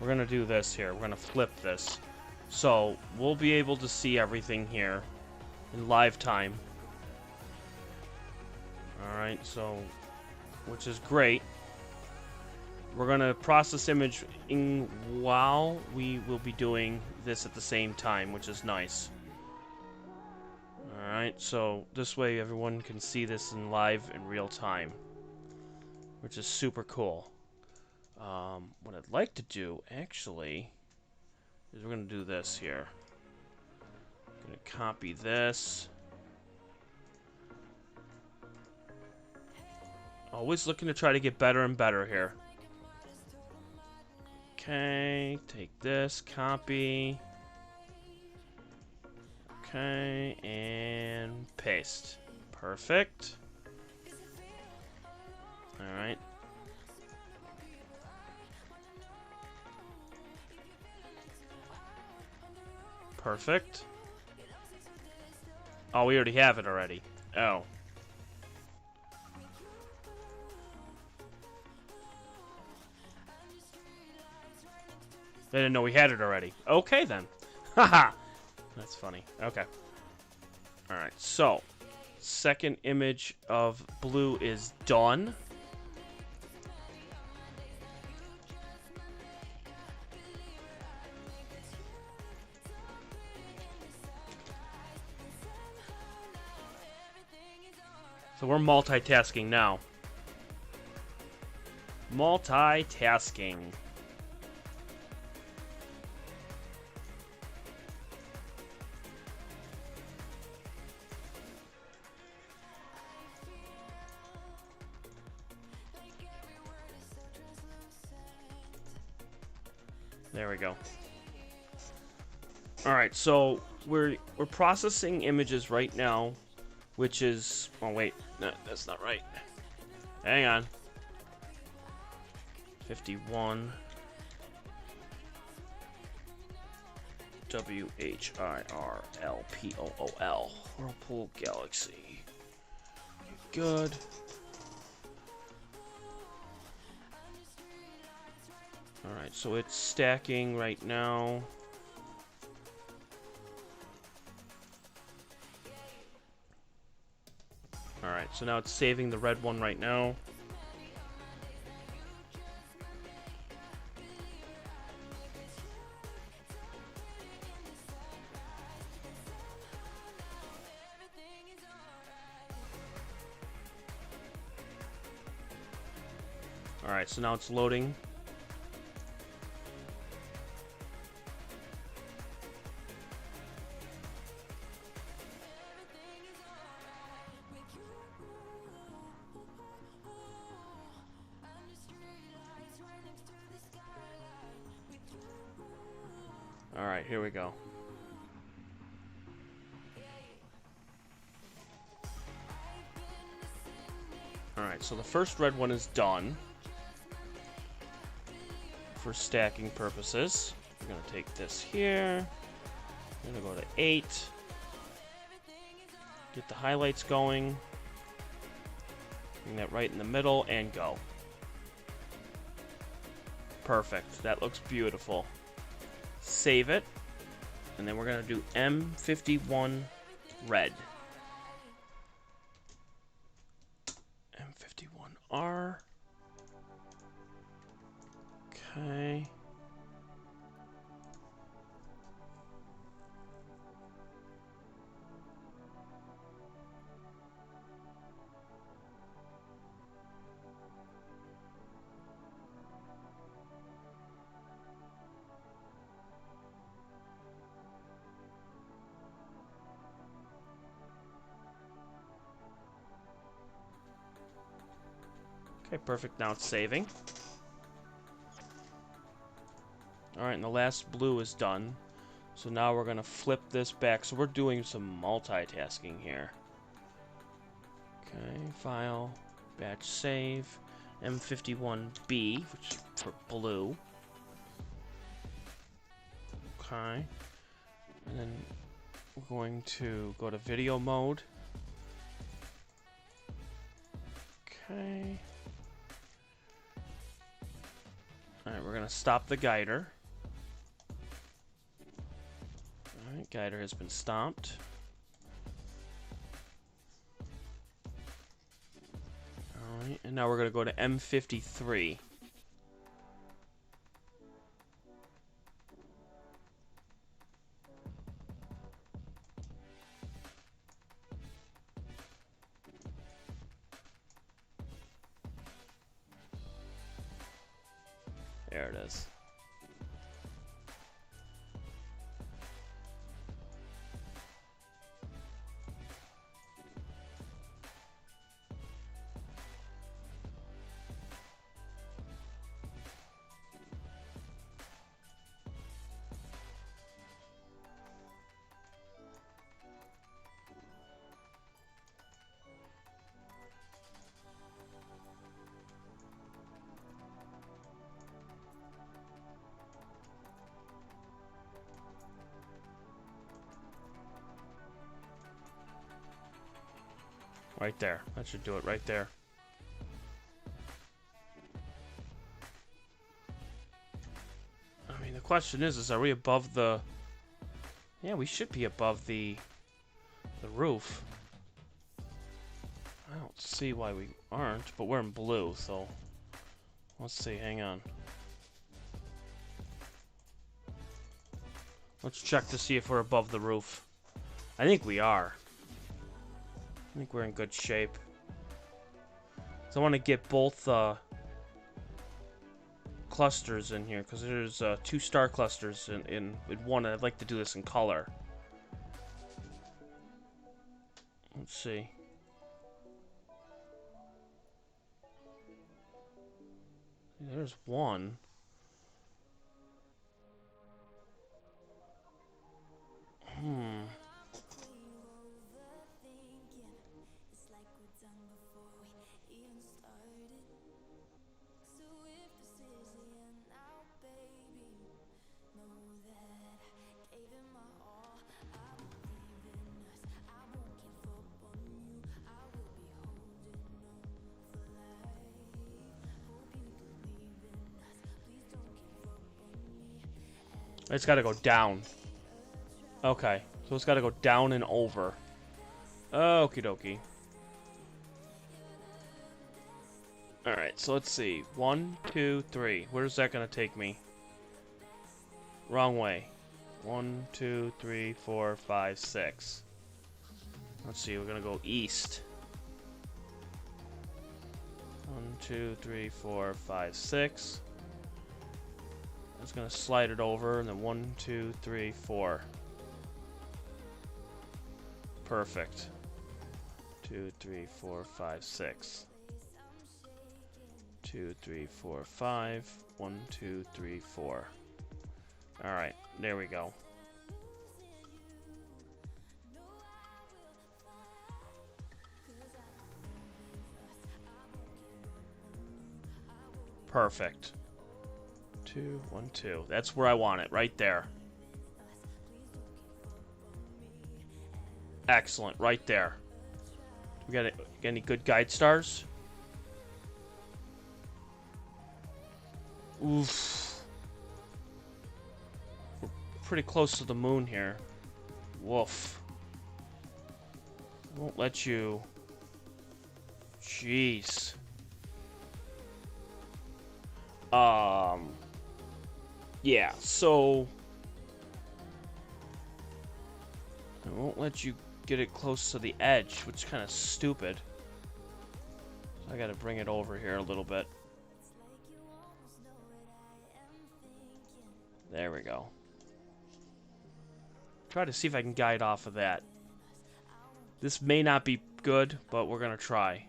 we're going to do this here. We're going to flip this. So, we'll be able to see everything here in live time. Alright, so, which is great. We're going to process imaging while we will be doing this at the same time, which is nice. Alright, so this way everyone can see this in live in real time, which is super cool. What I'd like to do, actually, is we're going to do this here. I'm going to copy this. Always looking to try to get better and better here. Okay, take this, copy. Okay, and paste. Perfect. Alright. Perfect. Oh, we already have it already. Oh. I didn't know we had it already. Okay, then. Haha. That's funny. Okay. Alright, so second image of blue is done. So we're multitasking now. Multitasking. There we go. All right, so we're processing images right now, which is, oh wait, no, that's not right. Hang on. 51 WHIRLPOOL, Whirlpool Galaxy. Good. Alright, so it's stacking right now. Alright, so now it's saving the red one right now. Alright, so now it's loading. Alright, here we go. Alright, so the first red one is done for stacking purposes. We're gonna take this here. We're gonna go to 8. Get the highlights going. Bring that right in the middle and go. Perfect. That looks beautiful. Save it. And then we're gonna do M51 red. M51R. Okay. Okay, perfect. Now it's saving. Alright, and the last blue is done. So now we're going to flip this back. So we're doing some multitasking here. Okay, file, batch save, M51B, which is for blue. Okay. And then we're going to go to video mode. Okay. Alright, we're going to stop the guider. Alright, guider has been stopped. Alright, and now we're going to go to M53. There it is. Right there. That should do it right there. I mean, the question is are we above the... Yeah, we should be above the roof. I don't see why we aren't, but we're in blue, so... Let's see, hang on. Let's check to see if we're above the roof. I think we are. I think we're in good shape. So I want to get both clusters in here, because there's 2 star clusters in one, and I'd like to do this in color. Let's see. There's one. It's got to go down. Okay, so it's got to go down and over. Okie dokie. Alright, so let's see. 1, 2, 3. Where's that going to take me? Wrong way. 1, 2, 3, 4, 5, 6. Let's see, we're going to go east. 1, 2, 3, 4, 5, 6. It's going to slide it over, and then 1, 2, 3, 4. Perfect. 2, 3, 4, 5, 6. 2, 3, 4, 5. 1, 2, 3, 4. Alright, there we go. Perfect. 2, 1, 2. That's where I want it, right there. Excellent, right there. We got any good guide stars? Oof. We're pretty close to the moon here. Woof. Won't let you. Jeez. Yeah, so it won't let you get it close to the edge, which is kind of stupid. So I gotta bring it over here a little bit. There we go. Try to see if I can guide off of that. This may not be good, but we're gonna try.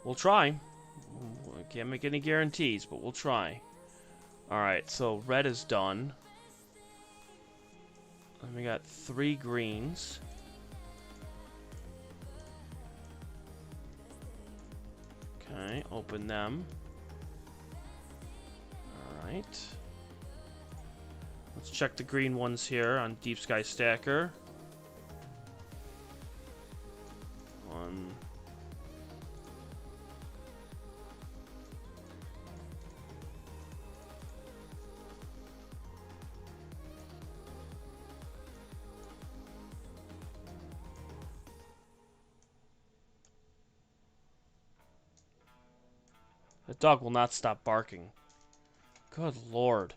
We'll try. I can't make any guarantees, but we'll try. Alright, so red is done. And we got 3 greens. Okay, open them. Alright. Let's check the green ones here on Deep Sky Stacker. 1. The dog will not stop barking. Good lord.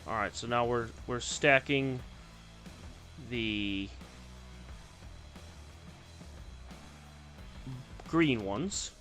Alright, so now we're stacking the green ones.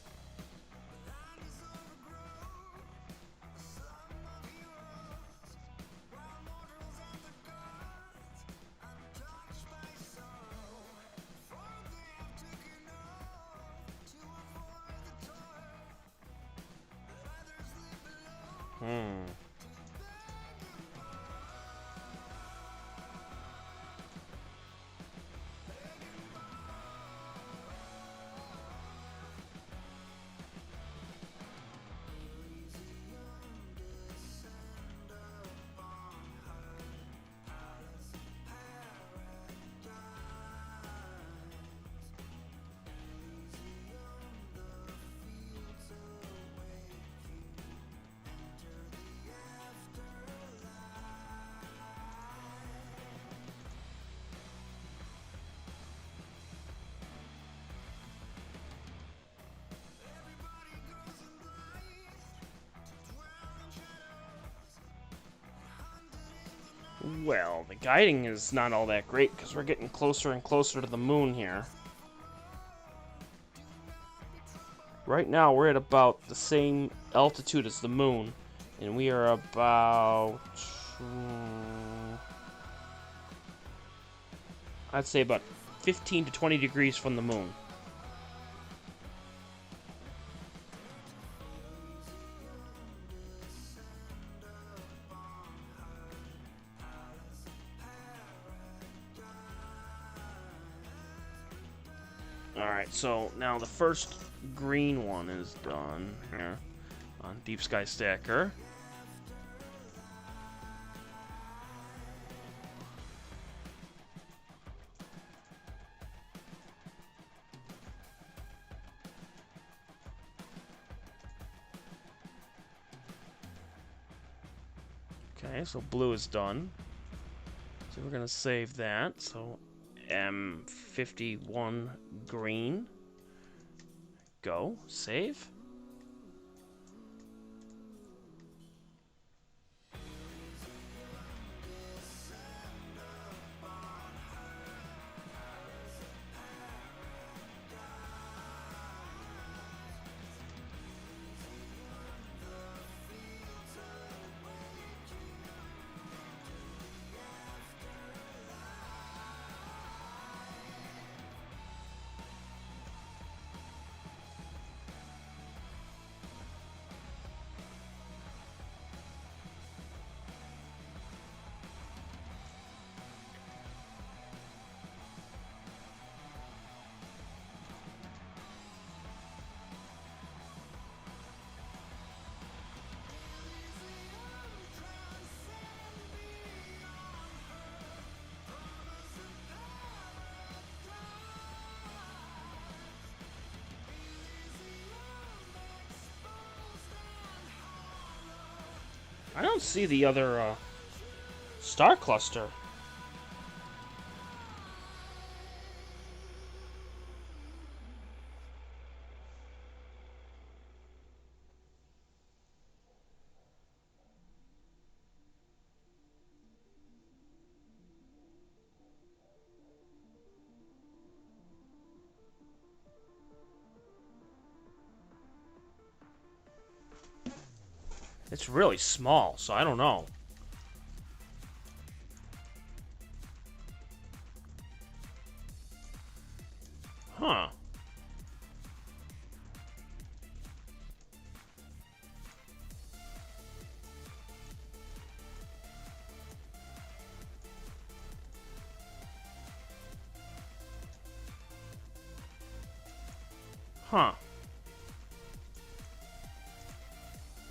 Well, the guiding is not all that great because we're getting closer and closer to the moon here. Right now, we're at about the same altitude as the moon, and we are about, I'd say about 15 to 20 degrees from the moon. Alright, so now the first green one is done here on Deep Sky Stacker. Okay, so blue is done. So we're gonna save that. So M51 green. Go. Save. I don't see the other star cluster. It's really small, so I don't know. Huh. Huh.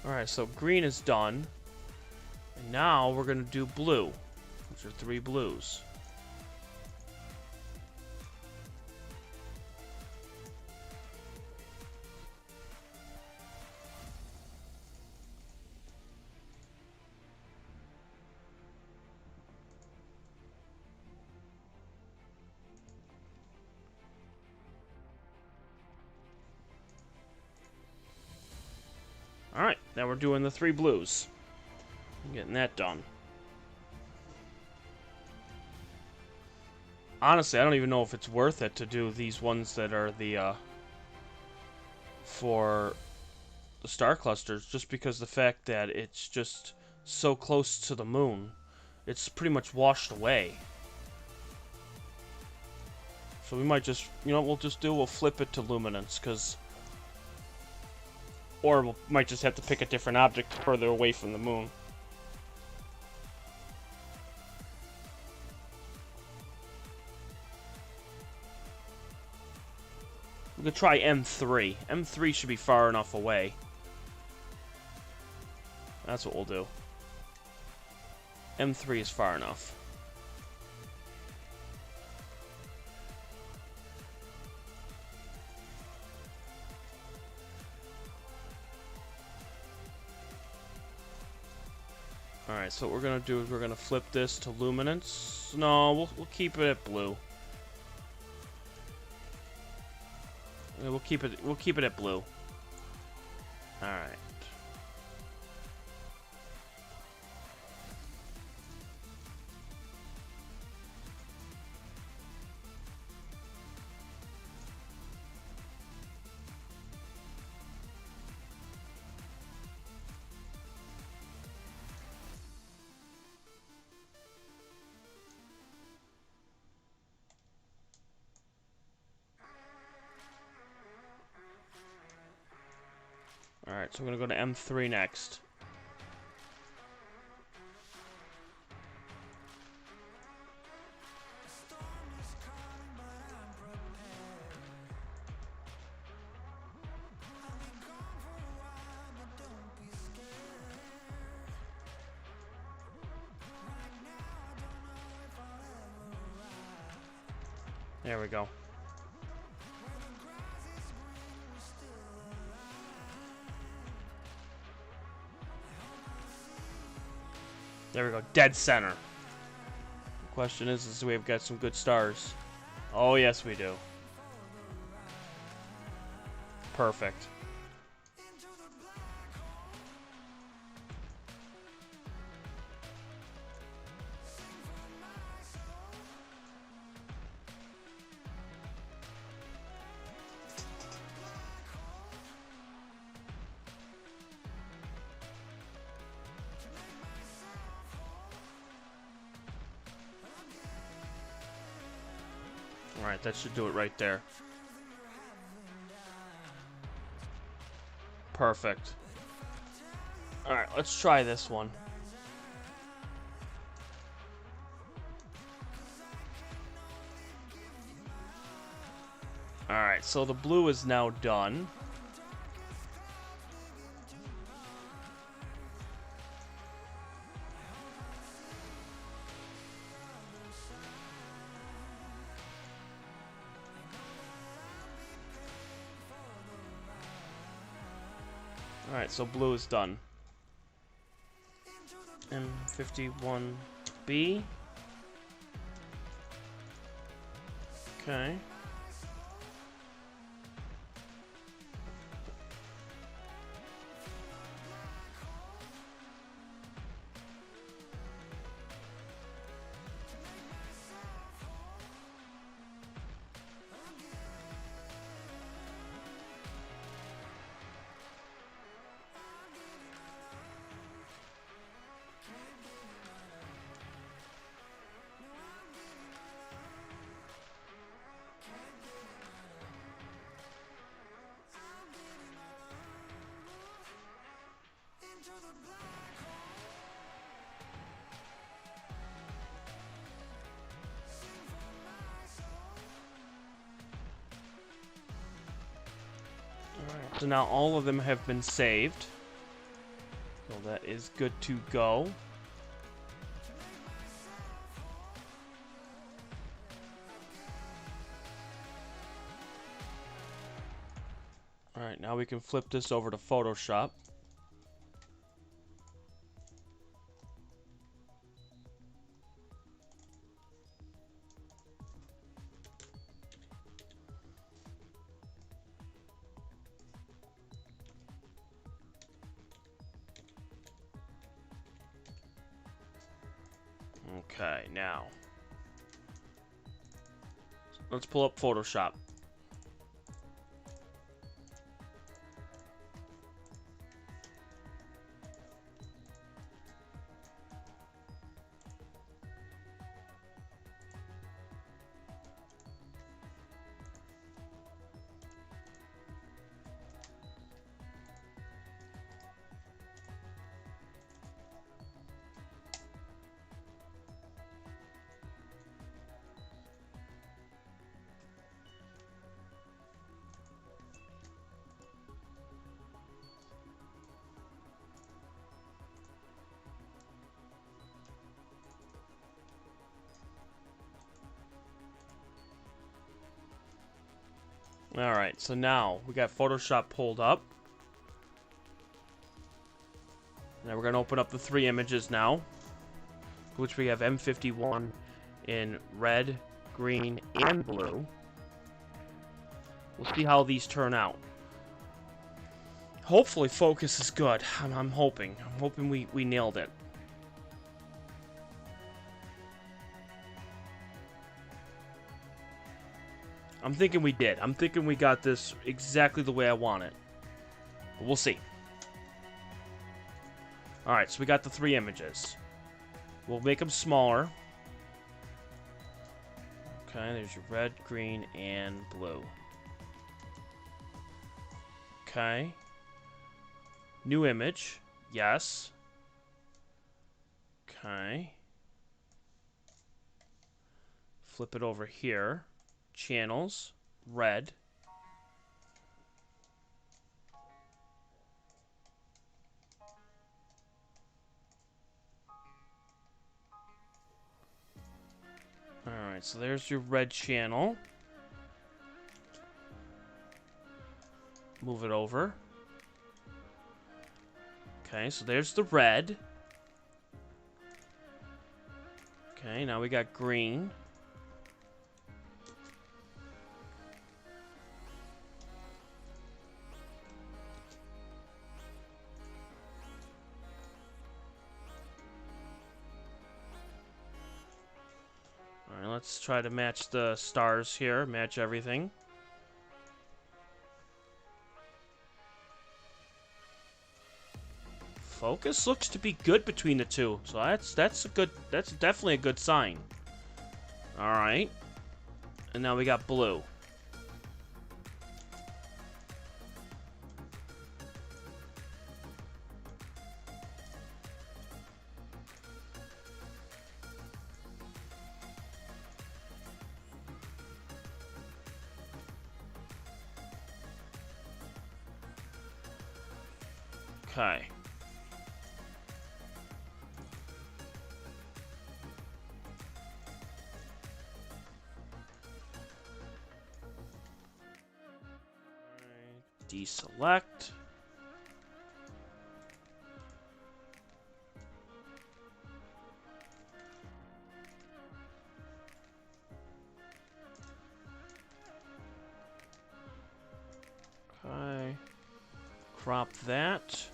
Alright, so green is done. And now we're going to do blue, which are 3 blues. Alright, now we're doing the 3 blues. Getting that done. Honestly, I don't even know if it's worth it to do these ones that are the, for the star clusters, just because the fact that it's just so close to the moon. It's pretty much washed away. So we might just, you know what we'll flip it to luminance, because... Or we might just have to pick a different object further away from the moon. We could try M3. M3 should be far enough away. That's what we'll do. M3 is far enough. Alright, so what we're gonna do is we're gonna flip this to luminance. No, we'll keep it at blue. Yeah, we'll keep it at blue. Alright. Alright, so we're gonna go to M3 next. There we go. There we go, dead center. The question is do we've got some good stars? Oh, yes, we do. Perfect. Alright, that should do it right there. Perfect. Alright, let's try this one. Alright, so the blue is now done. Alright, so blue is done. M51B. Okay. Alright, so now all of them have been saved. So that is good to go. Alright, now we can flip this over to Photoshop. Okay, now let's pull up Photoshop. Alright, so now we got Photoshop pulled up. Now we're going to open up the 3 images now, which we have M51 in red, green, and blue. We'll see how these turn out. Hopefully focus is good. I'm hoping. I'm hoping we nailed it. I'm thinking we did. I'm thinking we got this exactly the way I want it. But we'll see. Alright, so we got the 3 images. We'll make them smaller. Okay, there's your red, green, and blue. Okay. New image. Yes. Okay. Flip it over here. Channels, red. Alright, so there's your red channel. Move it over. Okay, so there's the red. Okay, now we got green. Alright, let's try to match the stars here. Match everything. Focus looks to be good between the two, so that's definitely a good sign. All right, and now we got blue. Okay. Deselect. crop that.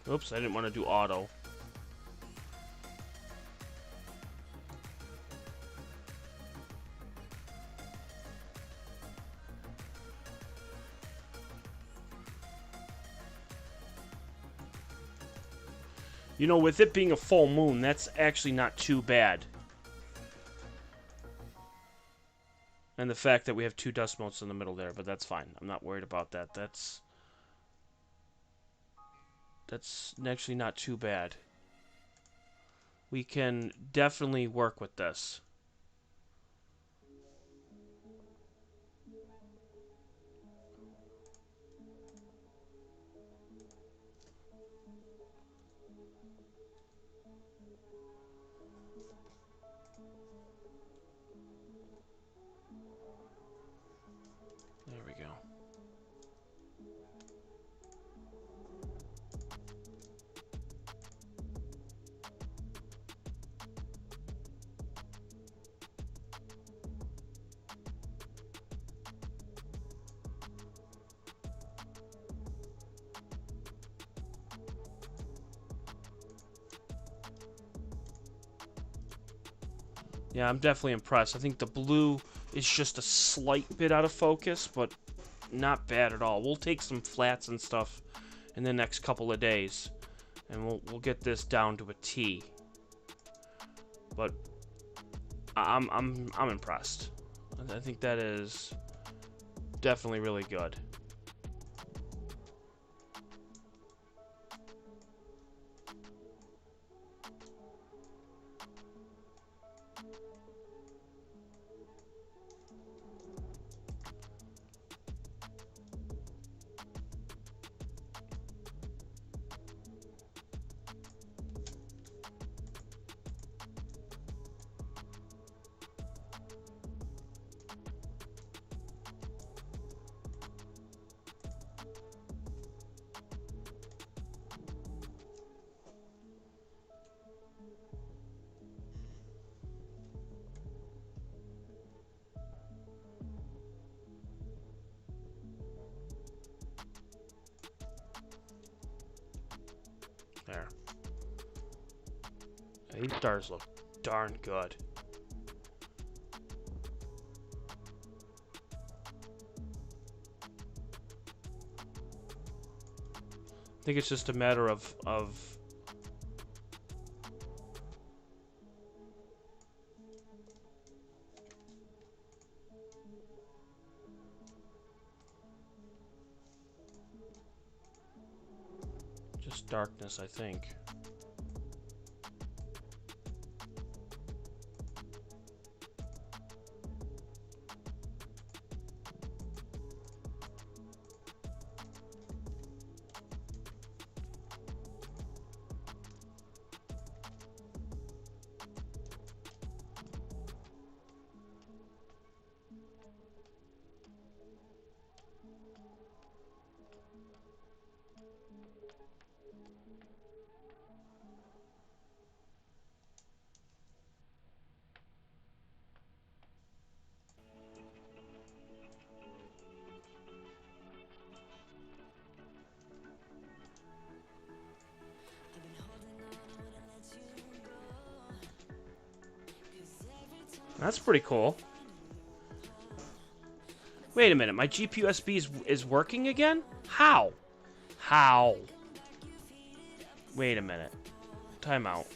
Oops, I didn't want to do auto. You know, with it being a full moon, that's actually not too bad. And the fact that we have 2 dust motes in the middle there, but that's fine. I'm not worried about that. That's actually not too bad. We can definitely work with this. There we go. Yeah, I'm definitely impressed. I think the blue is just a slight bit out of focus, but not bad at all. We'll take some flats and stuff in the next couple of days, and we'll get this down to a T. But I'm impressed. I think that is definitely really good. There. These stars look darn good. I think it's just a matter of just darkness, I think. That's pretty cool. Wait a minute, my GPUSB is working again? How? How? Wait a minute. Time out.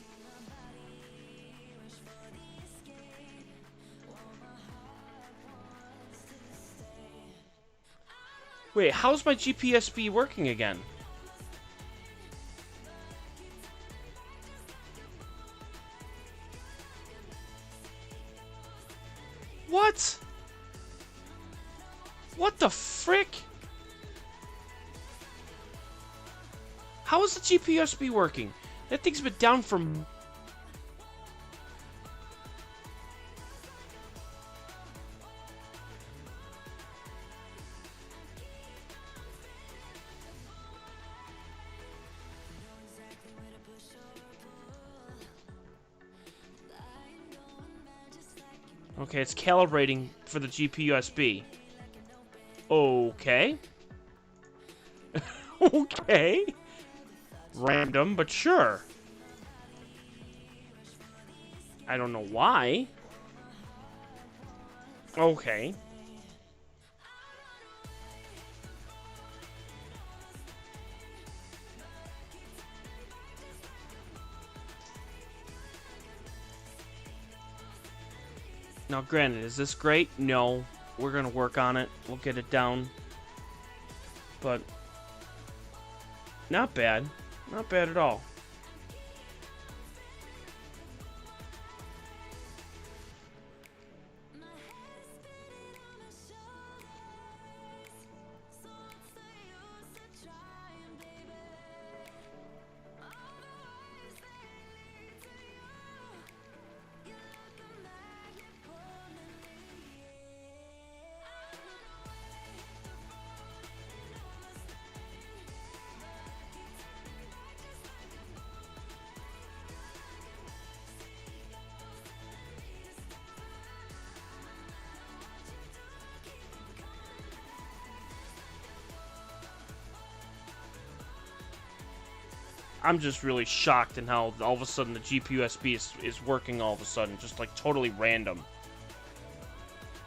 Wait, how's my GPUSB working again? What? What the frick? How is the GPSB working? That thing's been down for... Okay, it's calibrating for the GPUSB. Okay. Okay. Random, but sure. I don't know why. Okay. Now, granted, is this great? No. We're gonna work on it. We'll get it down. But... not bad. Not bad at all. I'm just really shocked in how all of a sudden the GPUSB is working all of a sudden. Just like totally random.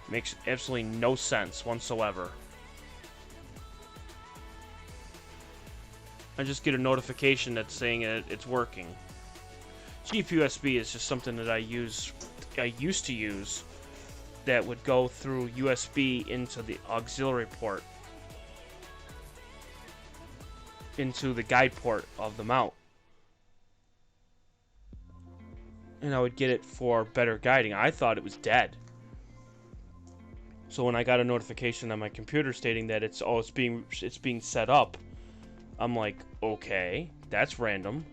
Makes absolutely no sense whatsoever. I just get a notification that's saying it's working. GPUSB is just something that I used to use that would go through USB into the auxiliary port. Into the guide port of the mount. And I would get it for better guiding. I thought it was dead. So when I got a notification on my computer stating that it's being set up, I'm like, okay, that's random.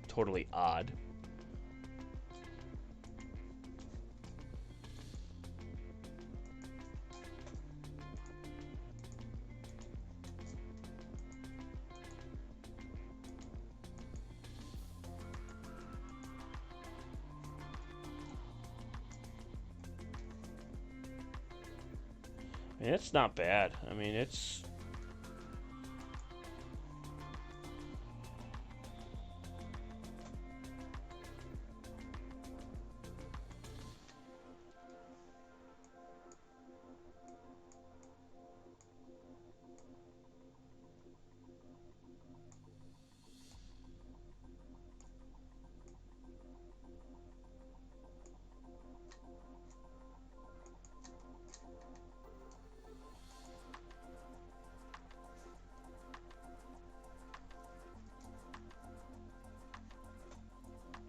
Totally odd. It's not bad. I mean, it's...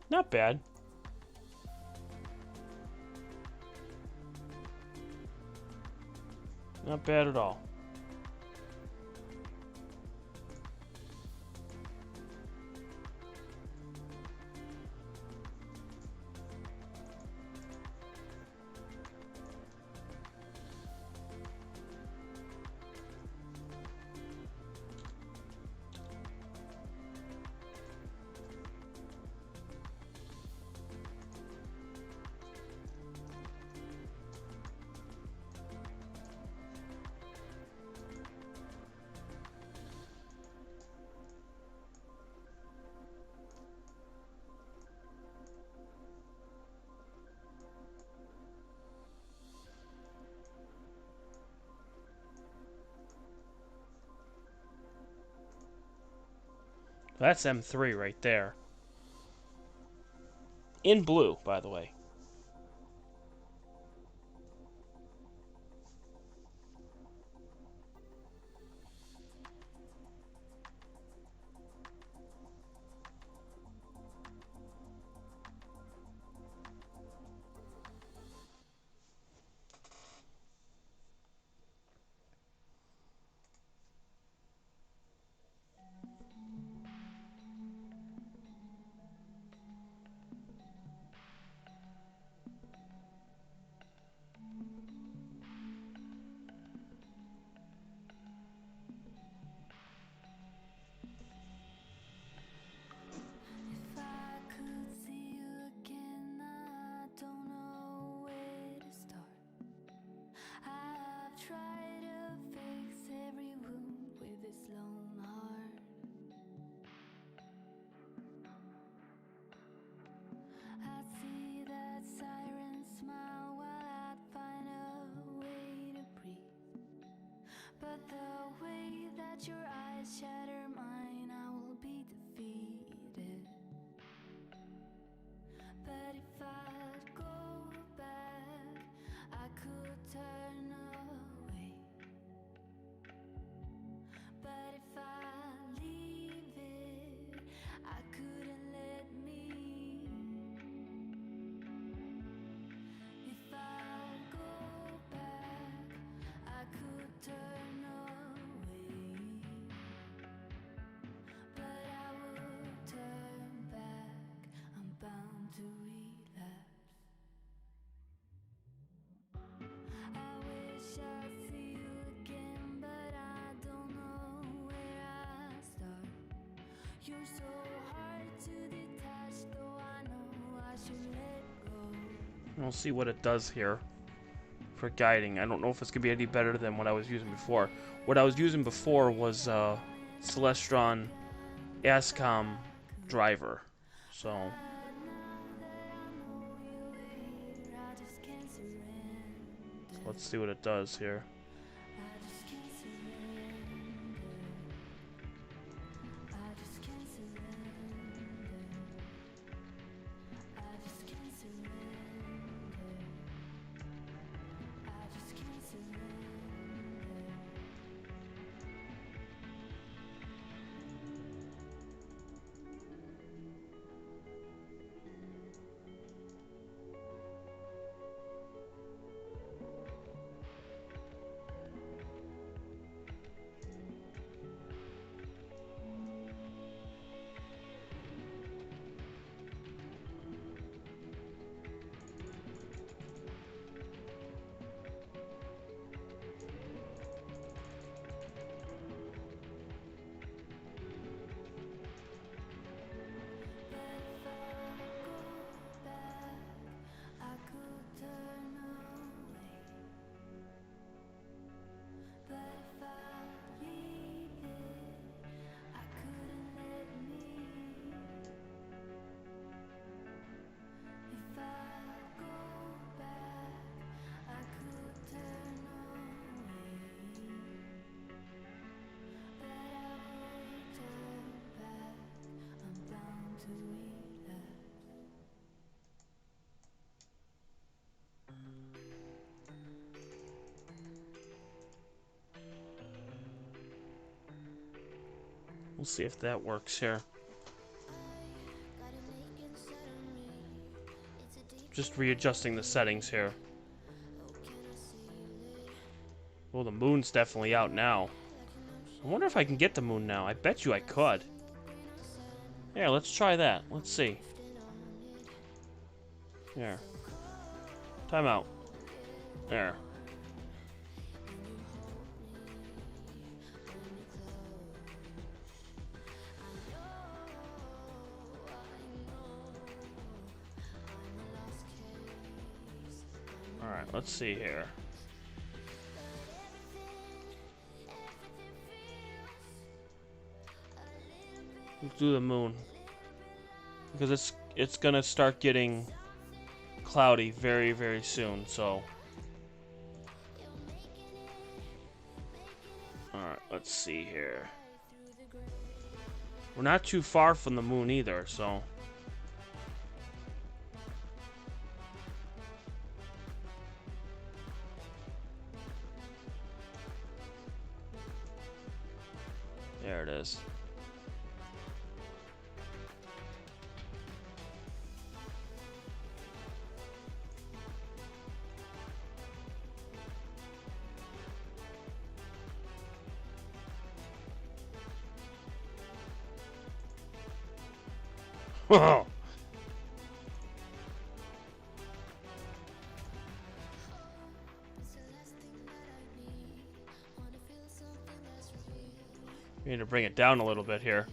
not bad. Not bad at all. That's M3 right there. In blue, by the way. You're so hard to detach, though I know I should let go. We'll see what it does here for guiding. I don't know if it's gonna be any better than what I was using before. What I was using before was Celestron ASCOM driver. So let's see what it does here. We'll see if that works here. Just readjusting the settings here. Well, the moon's definitely out now. I wonder if I can get the moon now. I bet you I could. Yeah, let's try that. Let's see. There. Time out. There. Alright, let's see here. Let's do the moon. Because it's gonna start getting cloudy very, very soon, so. Alright, let's see here. We're not too far from the moon either, so. There it is. Whoa. We need to bring it down a little bit here.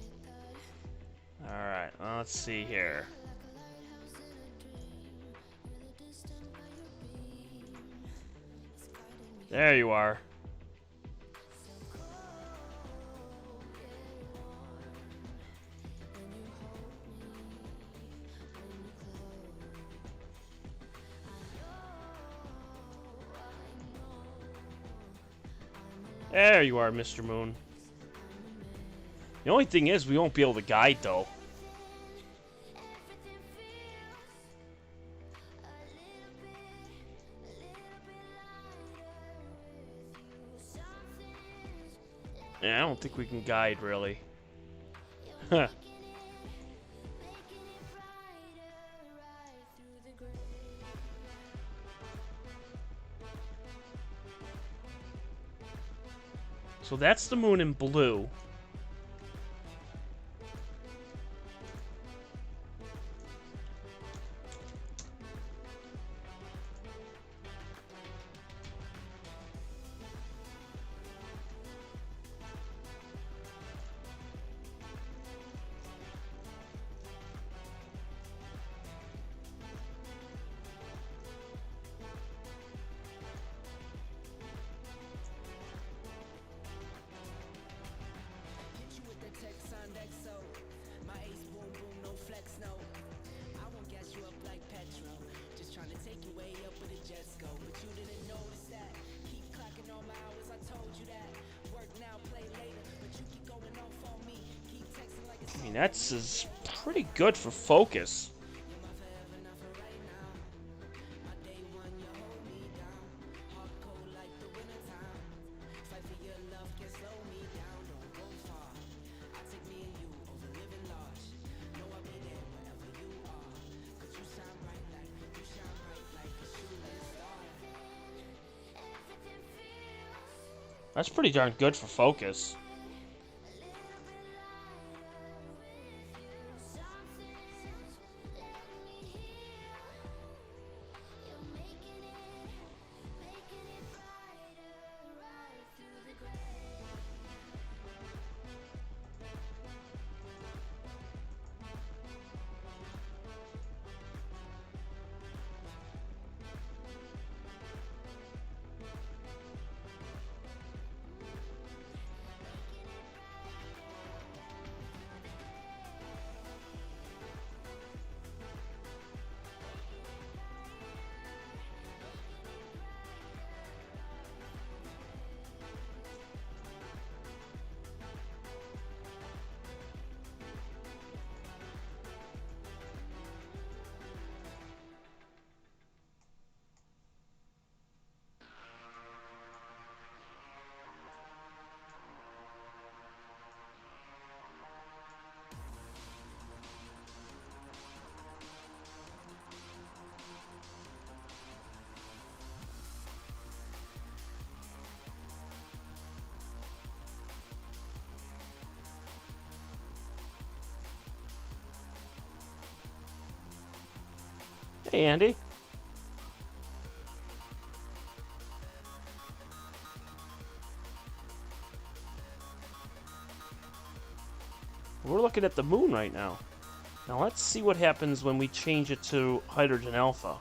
Alright, well, let's see here. There you are. There you are, Mr. Moon. The only thing is, we won't be able to guide, though. Yeah, I don't think we can guide, really. Huh. So that's the moon in blue. mean, that's is pretty good for focus. That's pretty darn good for focus. Hey, Andy. We're looking at the moon right now. Now let's see what happens when we change it to hydrogen alpha.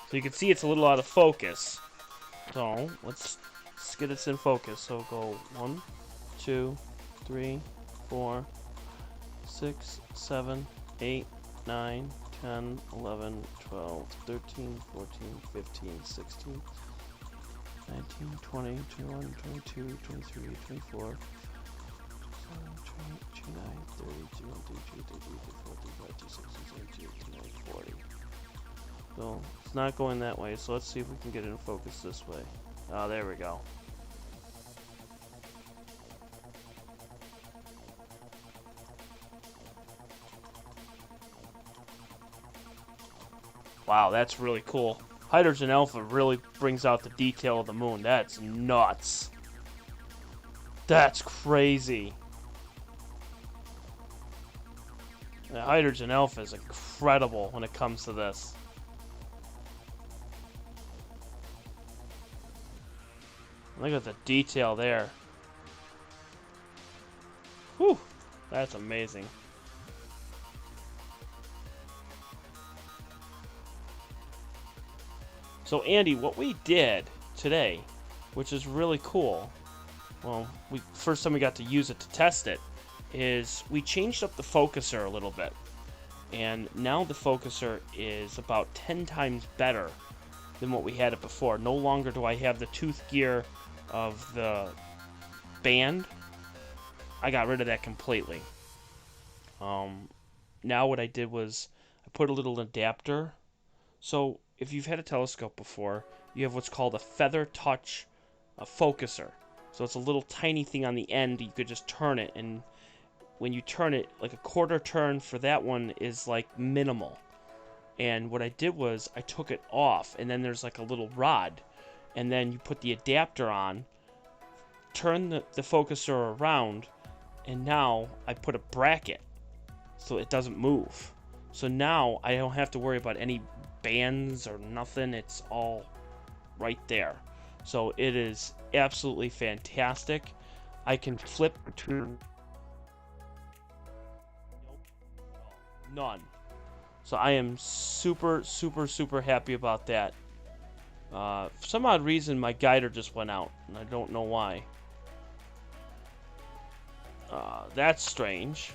So you can see it's a little out of focus. So let's get it in focus. So go 1, 2, 3, 4, 6, 7, 8, 9, 10, 11, 12, 13, 14, 15, 16, 19, 20, 21, 22, 23, 24, 29, 30, 31, 32, 33, 34, 35, 36, 37, 38, 39, 40. So it's not going that way, so let's see if we can get it in focus this way. Oh, there we go. Wow, that's really cool. Hydrogen alpha really brings out the detail of the moon. That's nuts. That's crazy. The hydrogen alpha is incredible when it comes to this. Look at the detail there. Whew, that's amazing. So Andy, what we did today, which is really cool, well, first time we got to use it to test it, is we changed up the focuser a little bit. And now the focuser is about 10 times better than what we had it before. No longer do I have the tooth gear of the band. I got rid of that completely. Now what I did was I put a little adapter. So if you've had a telescope before, you have what's called a feather touch focuser. So it's a little tiny thing on the end. You could just turn it, and when you turn it, like a quarter turn for that one is like minimal. And what I did was I took it off, and then there's like a little rod, and then you put the adapter on, turn the focuser around, and now I put a bracket so it doesn't move. So now I don't have to worry about any bands or nothing. It's all right there. So it is absolutely fantastic. I can flip between none. So I am super happy about that. For some odd reason my guider just went out, and I don't know why. That's strange.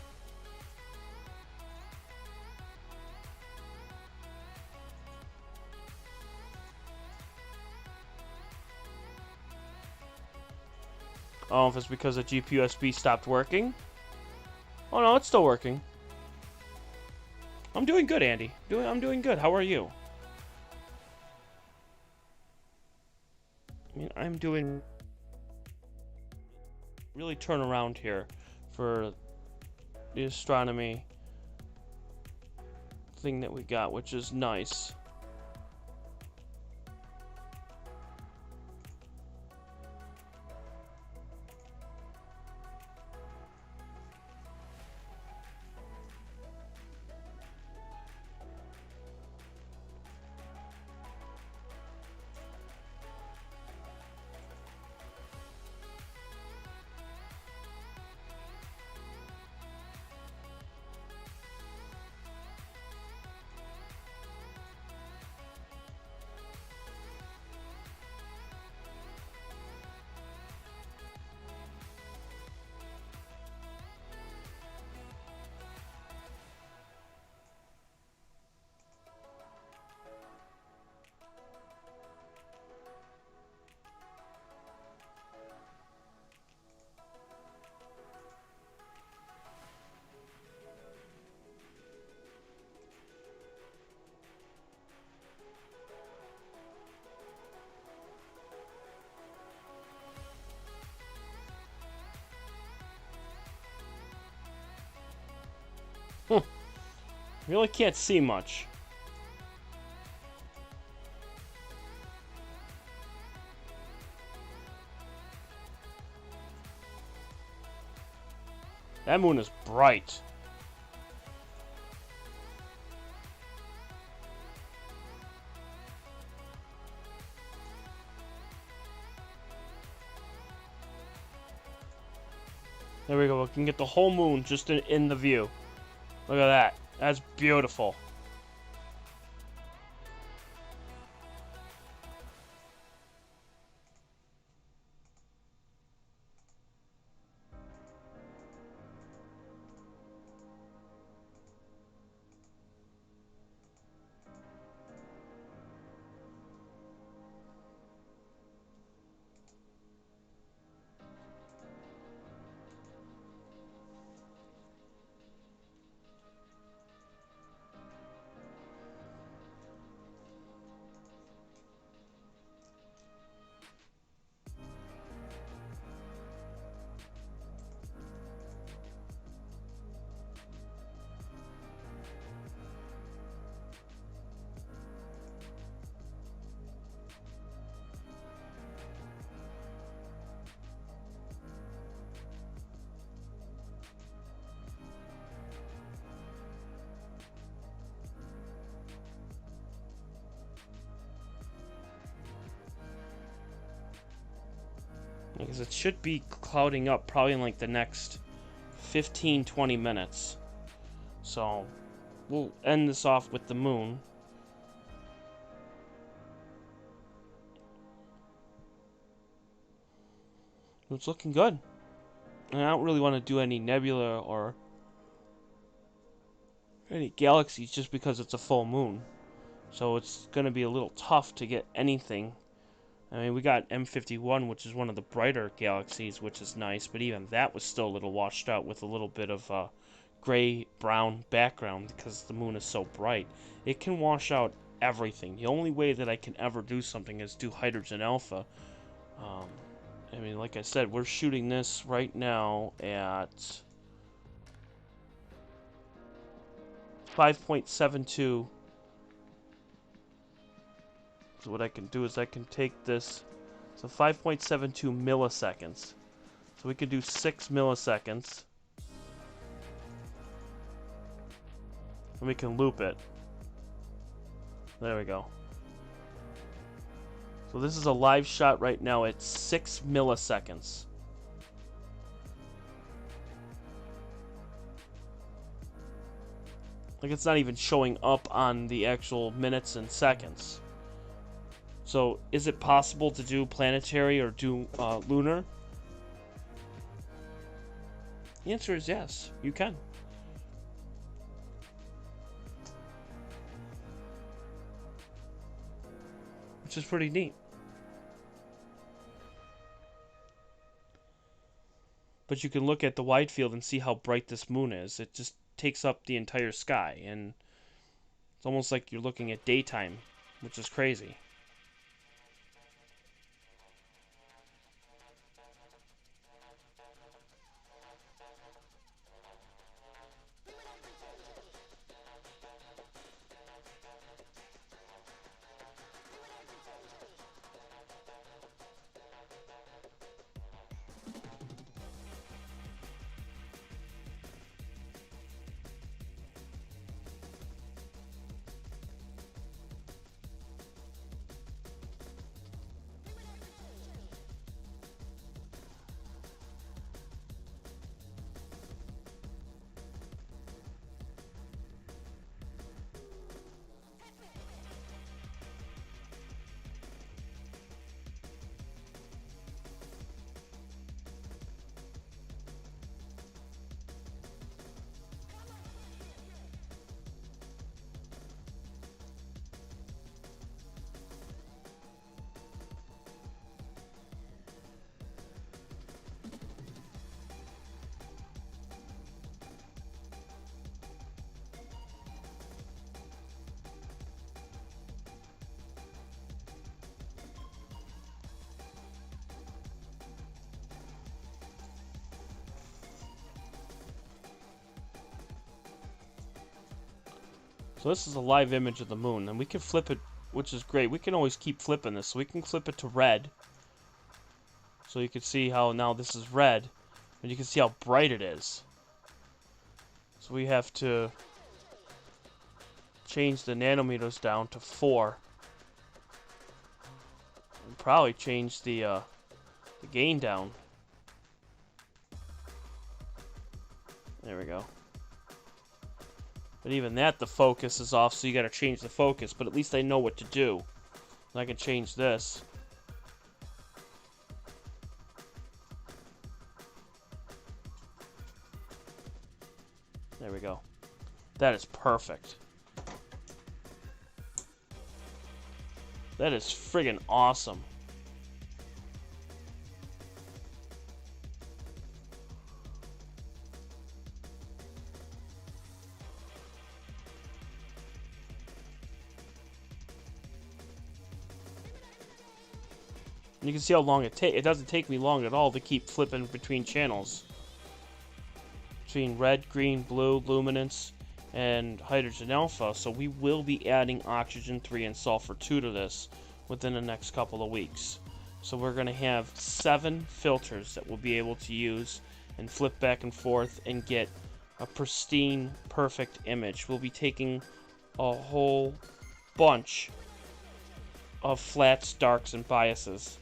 Oh, if it's because the GPUSB stopped working. Oh no, it's still working. I'm doing good, Andy. I'm doing good. How are you? I mean, I'm doing really turn around here for the astronomy thing that we got, which is nice. Really can't see much. That moon is bright. There we go. We can get the whole moon just in the view. Look at that. That's beautiful. Because it should be clouding up probably in like the next 15-20 minutes. So we'll end this off with the moon. It's looking good. And I don't really want to do any nebula or any galaxies just because it's a full moon. So it's going to be a little tough to get anything. I mean, we got M51, which is one of the brighter galaxies, which is nice, but even that was still a little washed out with a little bit of gray-brown background because the moon is so bright. It can wash out everything. The only way that I can ever do something is do hydrogen alpha. I mean, like I said, we're shooting this right now at 5.72. So what I can do is I can take this, so 5.72 milliseconds. So we could do 6 milliseconds. And we can loop it. There we go. So this is a live shot right now at 6 milliseconds. Like it's not even showing up on the actual minutes and seconds. So, is it possible to do planetary or do lunar? The answer is yes, you can. Which is pretty neat. but you can look at the wide field and see how bright this moon is. It just takes up the entire sky, and it's almost like you're looking at daytime, which is crazy. So this is a live image of the moon, and we can flip it, which is great. We can always keep flipping this, so we can flip it to red. So you can see how now this is red, and you can see how bright it is. So we have to change the nanometers down to 4. And probably change the gain down. There we go. But even that, the focus is off, so you gotta change the focus. But at least I know what to do. And I can change this. There we go. That is perfect. That is friggin' awesome. And you can see how long it doesn't take me long at all to keep flipping between channels. Between red, green, blue, luminance, and hydrogen alpha. So we will be adding oxygen 3 and sulfur 2 to this within the next couple of weeks. So we're going to have 7 filters that we'll be able to use and flip back and forth and get a pristine, perfect image. We'll be taking a whole bunch of flats, darks, and biases.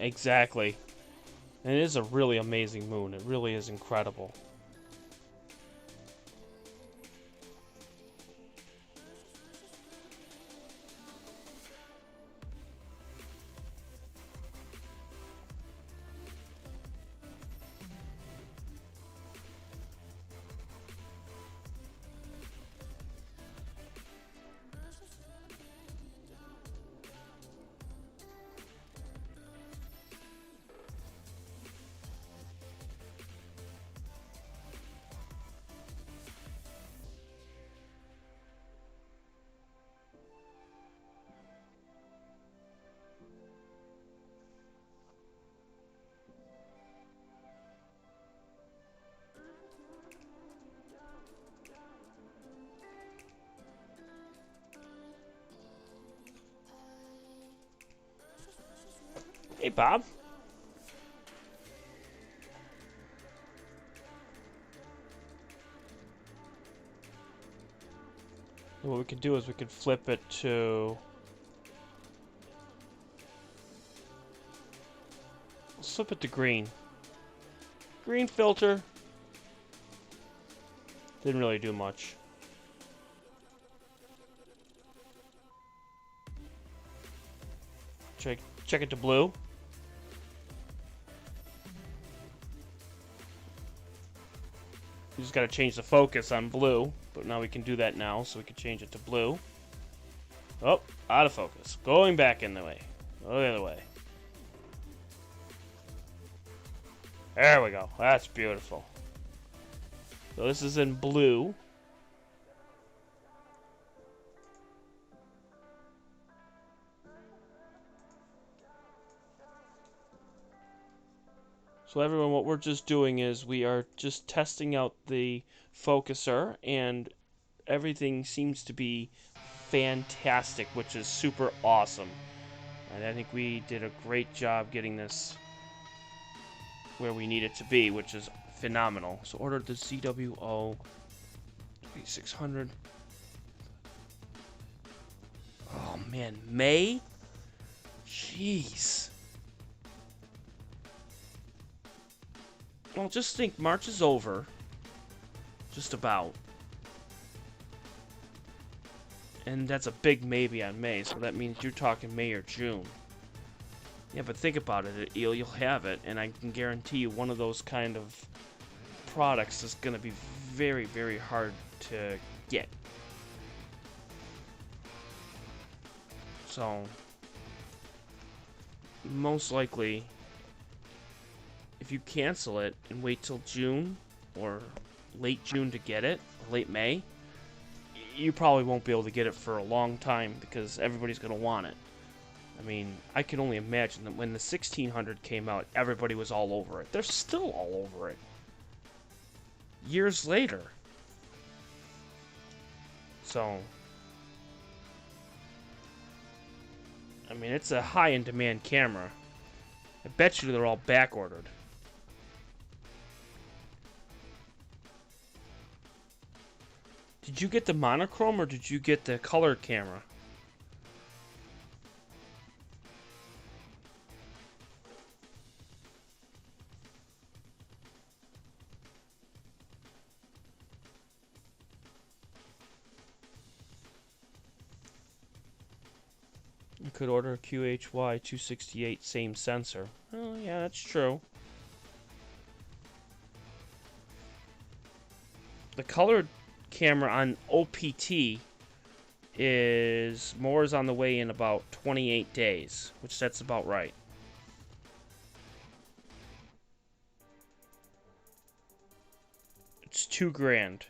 Exactly. And it is a really amazing moon. It really is incredible. Hey, Bob. What we could do is we could flip it to... Let's flip it to green. Green filter. Didn't really do much. Check it to blue. We just got to change the focus on blue, but now we can do that now, so we can change it to blue. Oh, out of focus. Going back in the way. Go the other way. There we go. That's beautiful. So this is in blue. So everyone, what we're just doing is we are just testing out the focuser, and everything seems to be fantastic, which is super awesome. And I think we did a great job getting this where we need it to be, which is phenomenal. So ordered the CWO 2600. Oh man, May? Jeez. Well, just think, March is over. Just about. And that's a big maybe on May, so that means you're talking May or June. Yeah, but think about it. You'll have it, and I can guarantee you one of those kind of products is going to be very, very hard to get. So, most likely, if you cancel it and wait till June or late June to get it, or late May, you probably won't be able to get it for a long time because everybody's going to want it. I mean, I can only imagine that when the 1600 came out, everybody was all over it. They're still all over it. Years later. So, I mean, it's a high-in-demand camera. I bet you they're all back-ordered. Did you get the monochrome or did you get the color camera? You could order a QHY 268, same sensor. Oh, yeah, that's true. The colored camera on OPT is on the way in about 28 days, which that's about right. It's $2,000.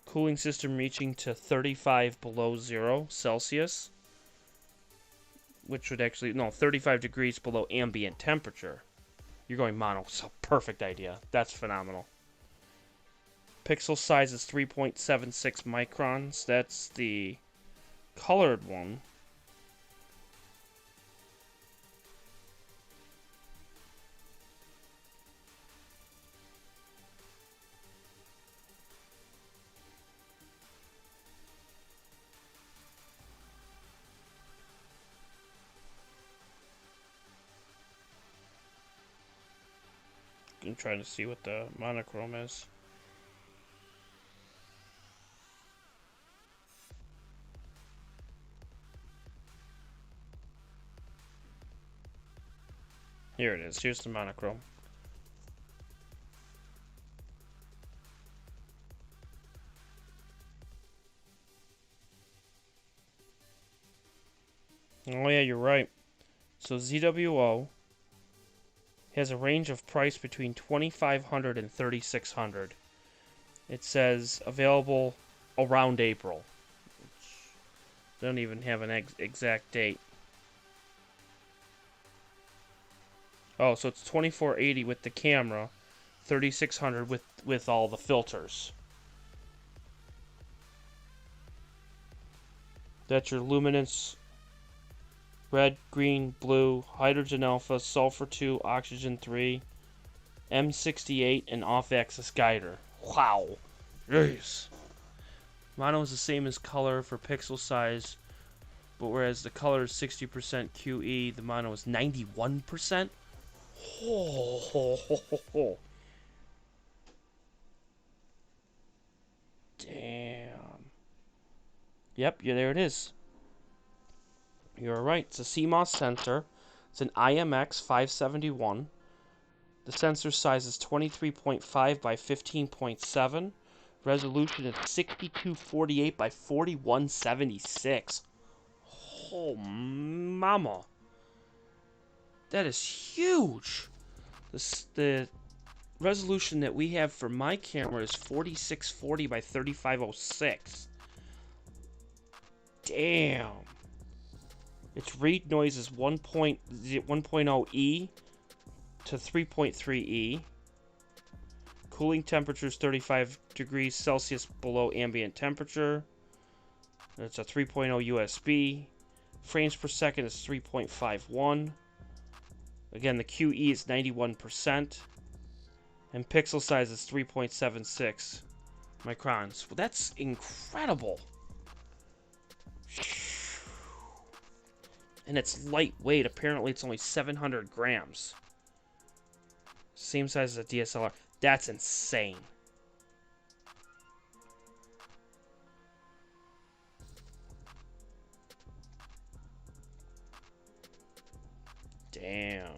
Cooling system reaching to 35 below 0 Celsius, which would actually, no, 35 degrees below ambient temperature. You're going mono, so perfect idea. That's phenomenal. Pixel size is 3.76 microns. That's the colored one. I'm trying to see what the monochrome is. Here it is. Here's the monochrome. Oh yeah, you're right. So ZWO has a range of price between $2,500 and $3,600. It says available around April. They don't even have an exact date. Oh, so it's $2,480 with the camera, $3,600 with all the filters. That's your luminance red, green, blue, hydrogen alpha, sulfur 2, oxygen 3, M68, and off-axis guider. Wow. Jeez. Mono is the same as color for pixel size, but whereas the color is 60% QE, the mono is 91%. Ho, ho, ho, ho, ho. Damn. Yep, yeah, there it is. You're right. It's a CMOS sensor. It's an IMX 571. The sensor size is 23.5 by 15.7. Resolution is 6248 by 4176. Oh, mama. That is huge. The resolution that we have for my camera is 4640 by 3506. Damn. Its read noise is 1.0E to 3.3E. Cooling temperature is 35 degrees Celsius below ambient temperature. It's a 3.0 USB. Frames per second is 3.51. Again, the QE is 91%. And pixel size is 3.76 microns. Well, that's incredible. And it's lightweight. Apparently, it's only 700 grams. Same size as a DSLR. That's insane. Damn.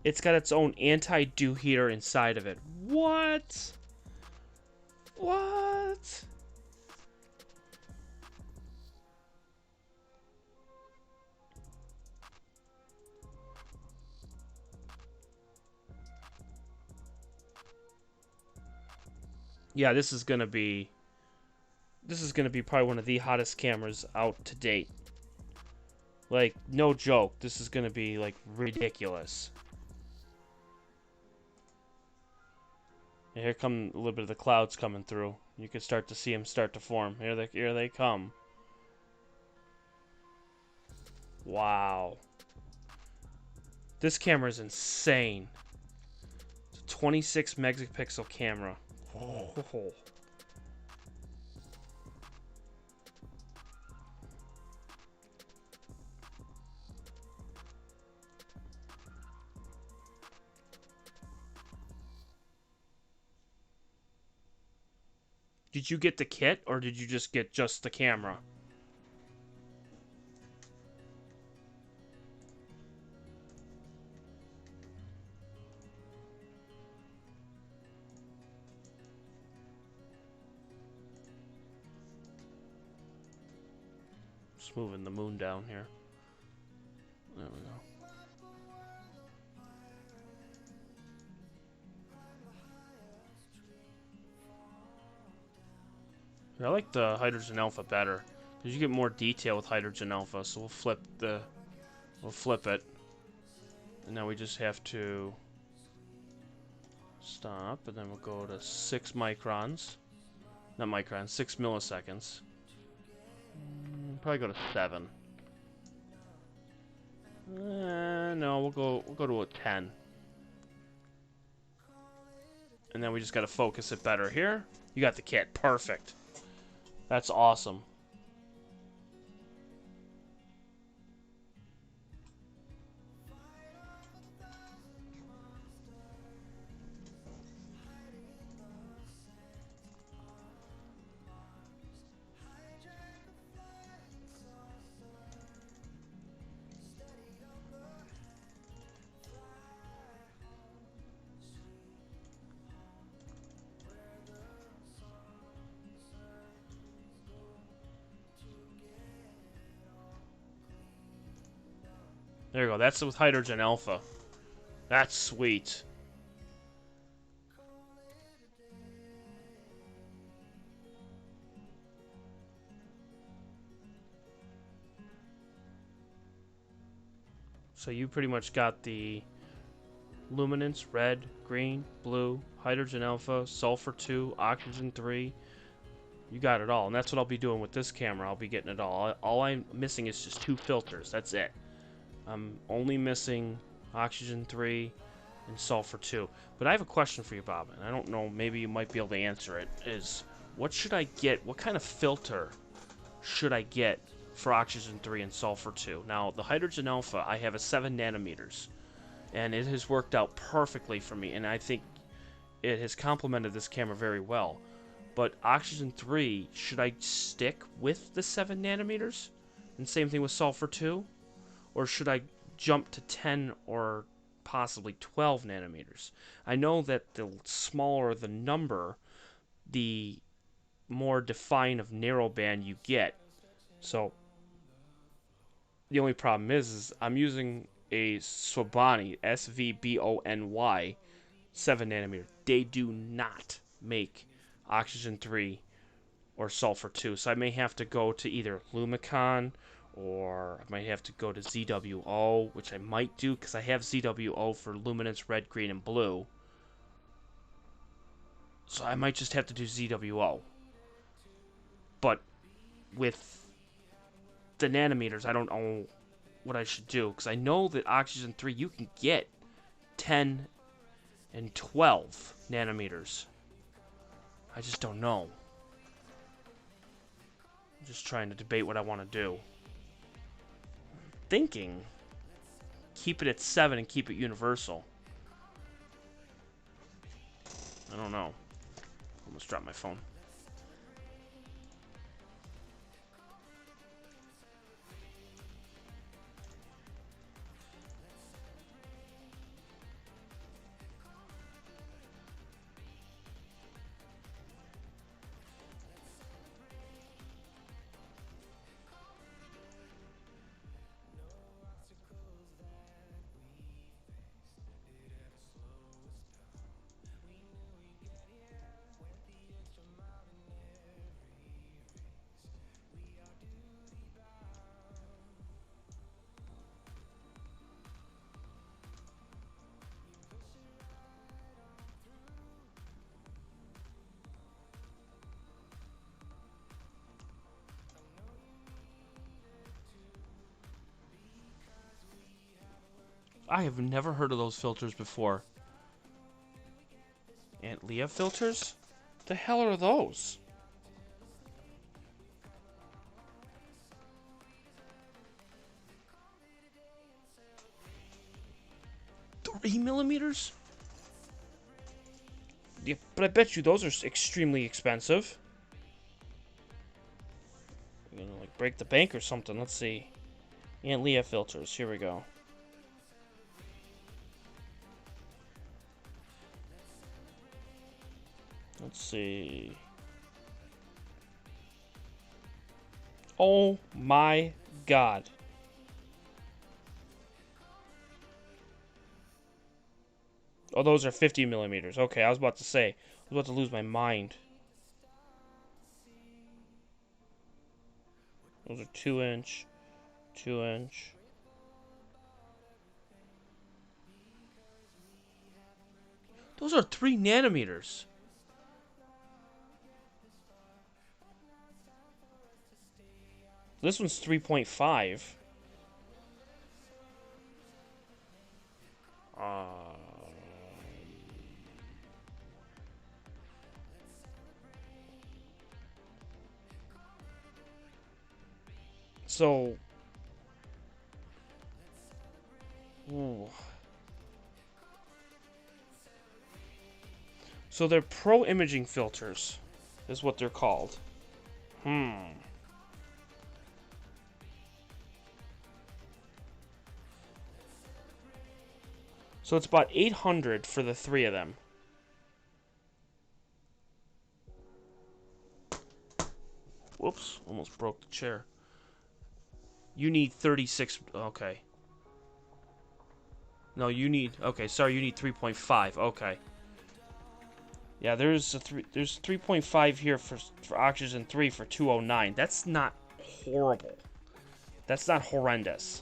It's got its own anti-dew heater inside of it. What? What? Yeah, this is gonna be probably one of the hottest cameras out to date. Like, no joke, this is gonna be like ridiculous. And here come a little bit of the clouds coming through. You can start to see them start to form. Here they come. Wow. This camera is insane. It's a 26 megapixel camera. Oh. Did you get the kit, or did you just get the camera? Just moving the moon down here. There we go. I like the hydrogen alpha better because you get more detail with hydrogen alpha. So we'll flip it, and now we just have to stop, and then we'll go to 6 microns, not microns, 6 milliseconds. Probably go to 7. No, we'll go to a 10, and then we just got to focus it better here. You got the kit, perfect. That's awesome. There you go. That's with hydrogen alpha. That's sweet. So you pretty much got the luminance, red, green, blue, hydrogen alpha, sulfur 2, oxygen 3, You got it all, and that's what I'll be doing with this camera. I'll be getting it all. All I'm missing is just 2 filters. That's it. I'm only missing oxygen 3 and sulfur 2. But I have a question for you, Bob, and I don't know, maybe you might be able to answer it, is what should I get? What kind of filter should I get for oxygen 3 and sulfur 2? Now, the hydrogen alpha, I have a 7 nanometers, and it has worked out perfectly for me, and I think it has complemented this camera very well. But oxygen 3, should I stick with the 7 nanometers? And same thing with sulfur 2? Or should I jump to 10 or possibly 12 nanometers? I know that the smaller the number, the more defined of narrowband you get. So the only problem is I'm using a Svobony, SVBONY, 7 nanometer. They do not make oxygen 3 or sulfur 2. So I may have to go to either Lumicon, or I might have to go to ZWO, which I might do because I have ZWO for luminance red, green, and blue. So I might just have to do ZWO. But with the nanometers, I don't know what I should do, because I know that oxygen 3 you can get 10 and 12 nanometers. I just don't know. I'm just trying to debate what I want to do. Thinking keep it at 7 and keep it universal. I don't know. Almost dropped my phone. I have never heard of those filters before. Aunt Leah filters? What the hell are those? $3 millimeters? Yeah, but I bet you those are extremely expensive. You're gonna like break the bank or something. Let's see. Aunt Leah filters. Here we go. Let's see. Oh my god. Oh, those are 50 millimeters. Okay, I was about to say. I was about to lose my mind. Those are 2-inch. 2-inch. Those are 3 nanometers. This one's 3.5. So... Ooh. So they're pro imaging filters, is what they're called. So it's about 800 for the 3 of them. Whoops, almost broke the chair. You need 36, okay. No, you need, okay, sorry, you need 3.5, okay. Yeah, there's 3.5 here for oxygen 3 for 209. That's not horrible. That's not horrendous.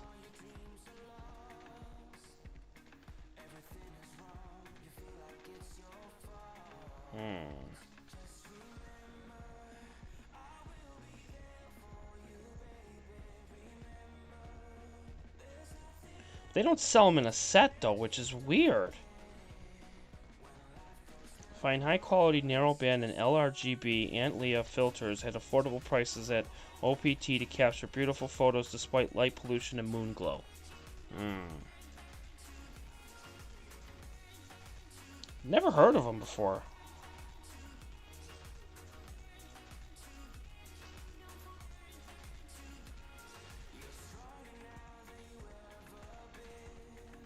They don't sell them in a set, though, which is weird. Find high-quality narrowband and LRGB Antlia filters at affordable prices at OPT to capture beautiful photos despite light pollution and moon glow. Never heard of them before.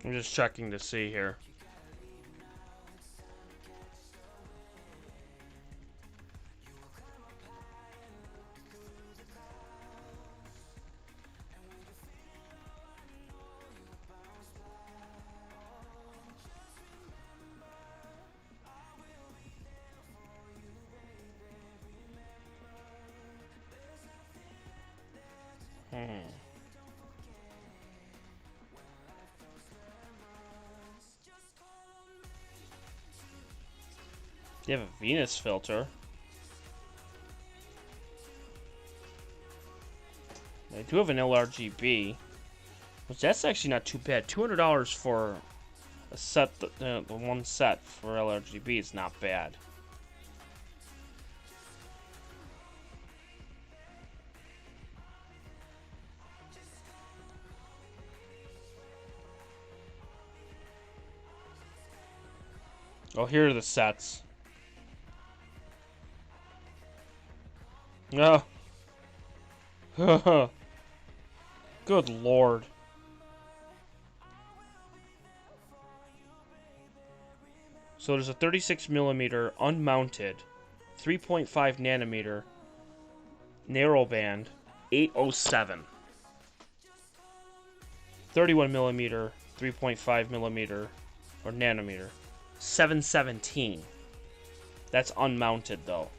I'm just checking to see here. You have a Venus filter. I do have an LRGB, which that's actually not too bad. $200 for a set, the one set for LRGB is not bad. Oh, here are the sets. No. Good lord. So there's a 36mm unmounted, 3.5 nanometer narrowband 807. 31mm 3.5mm or nanometer 717. That's unmounted though.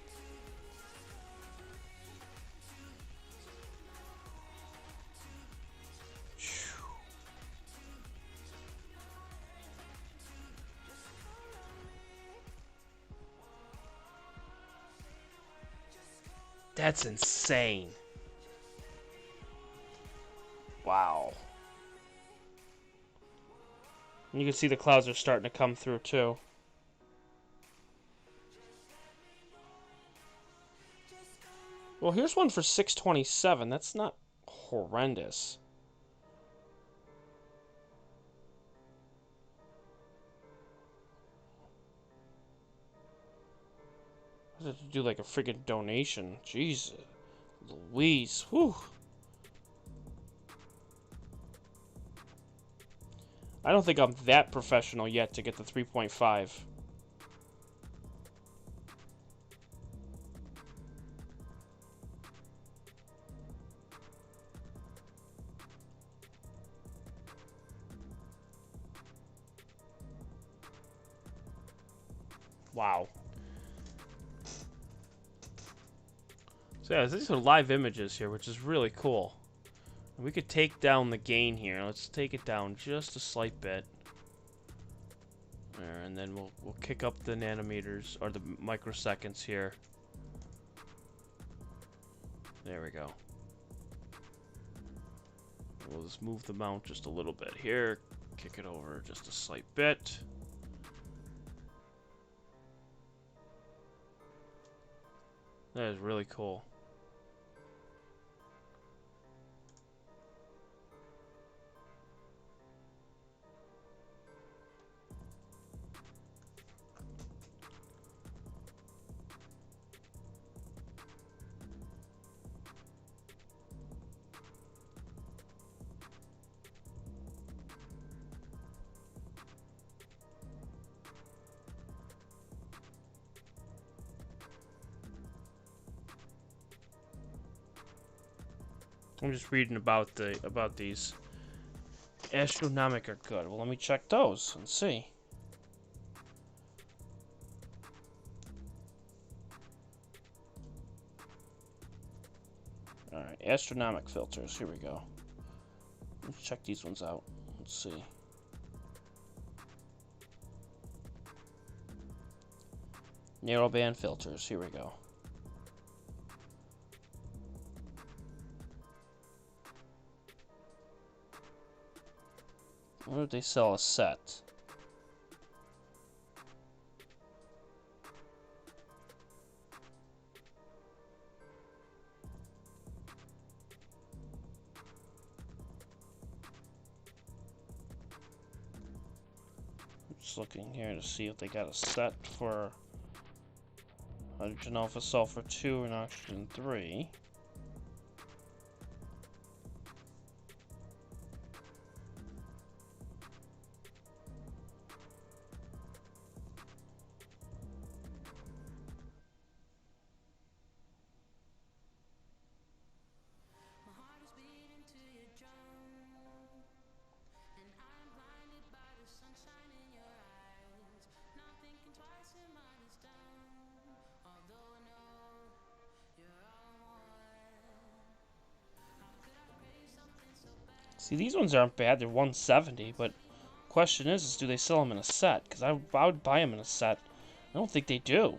That's insane. Wow. And you can see the clouds are starting to come through too. Well, here's one for $627. That's not horrendous. I have to do like a freaking donation. Jeez Louise. Whew. I don't think I'm that professional yet to get the 3.5. Wow. So yeah, these are live images here, which is really cool. We could take down the gain here. Let's take it down just a slight bit. There, and then we'll kick up the nanometers or the microseconds here. There we go. We'll just move the mount just a little bit here. Kick it over just a slight bit. That is really cool. I'm just reading about these. Astronomic are good. Well, let me check those and see. Alright, astronomic filters. Here we go. Let's check these ones out. Let's see. Narrowband filters. Here we go. Where would they sell a set? Just looking here to see if they got a set for hydrogen alpha sulfur 2 and oxygen 3. See, these ones aren't bad. They're 170, but question is do they sell them in a set? Because I would buy them in a set. I don't think they do.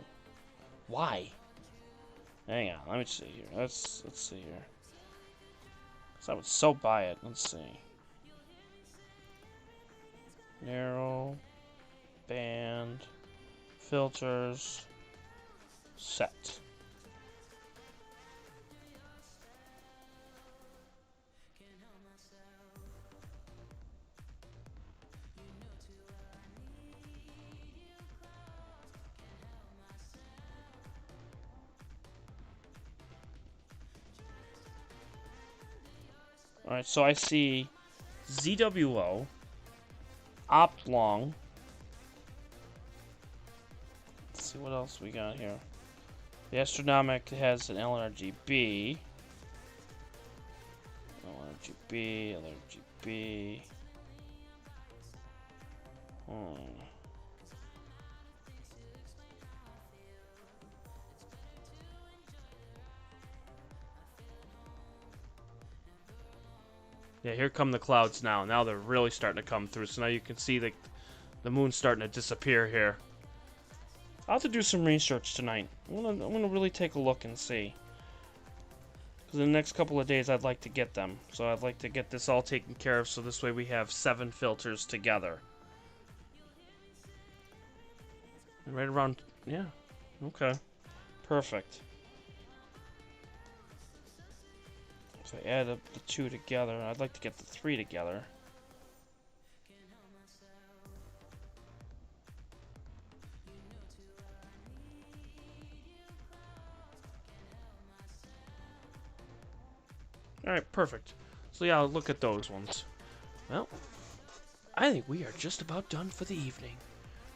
Why? Hang on, let me see here. Let's see here. Because I would so buy it. Let's see. Narrow, band, filters, set. Alright, so I see ZWO, Oplong. Let's see what else we got here. The Astronomic has an LNRGB. LNRGB. Yeah, here come the clouds now. Now they're really starting to come through. So now you can see the moon's starting to disappear here. I'll have to do some research tonight. I'm gonna really take a look and see. Because in the next couple of days I'd like to get them. So I'd like to get this all taken care of so this way we have 7 filters together. And right around, yeah, okay. Perfect. So I add up the 2 together. I'd like to get the 3 together. Alright, perfect. So yeah, I'll look at those ones. Well, I think we are just about done for the evening,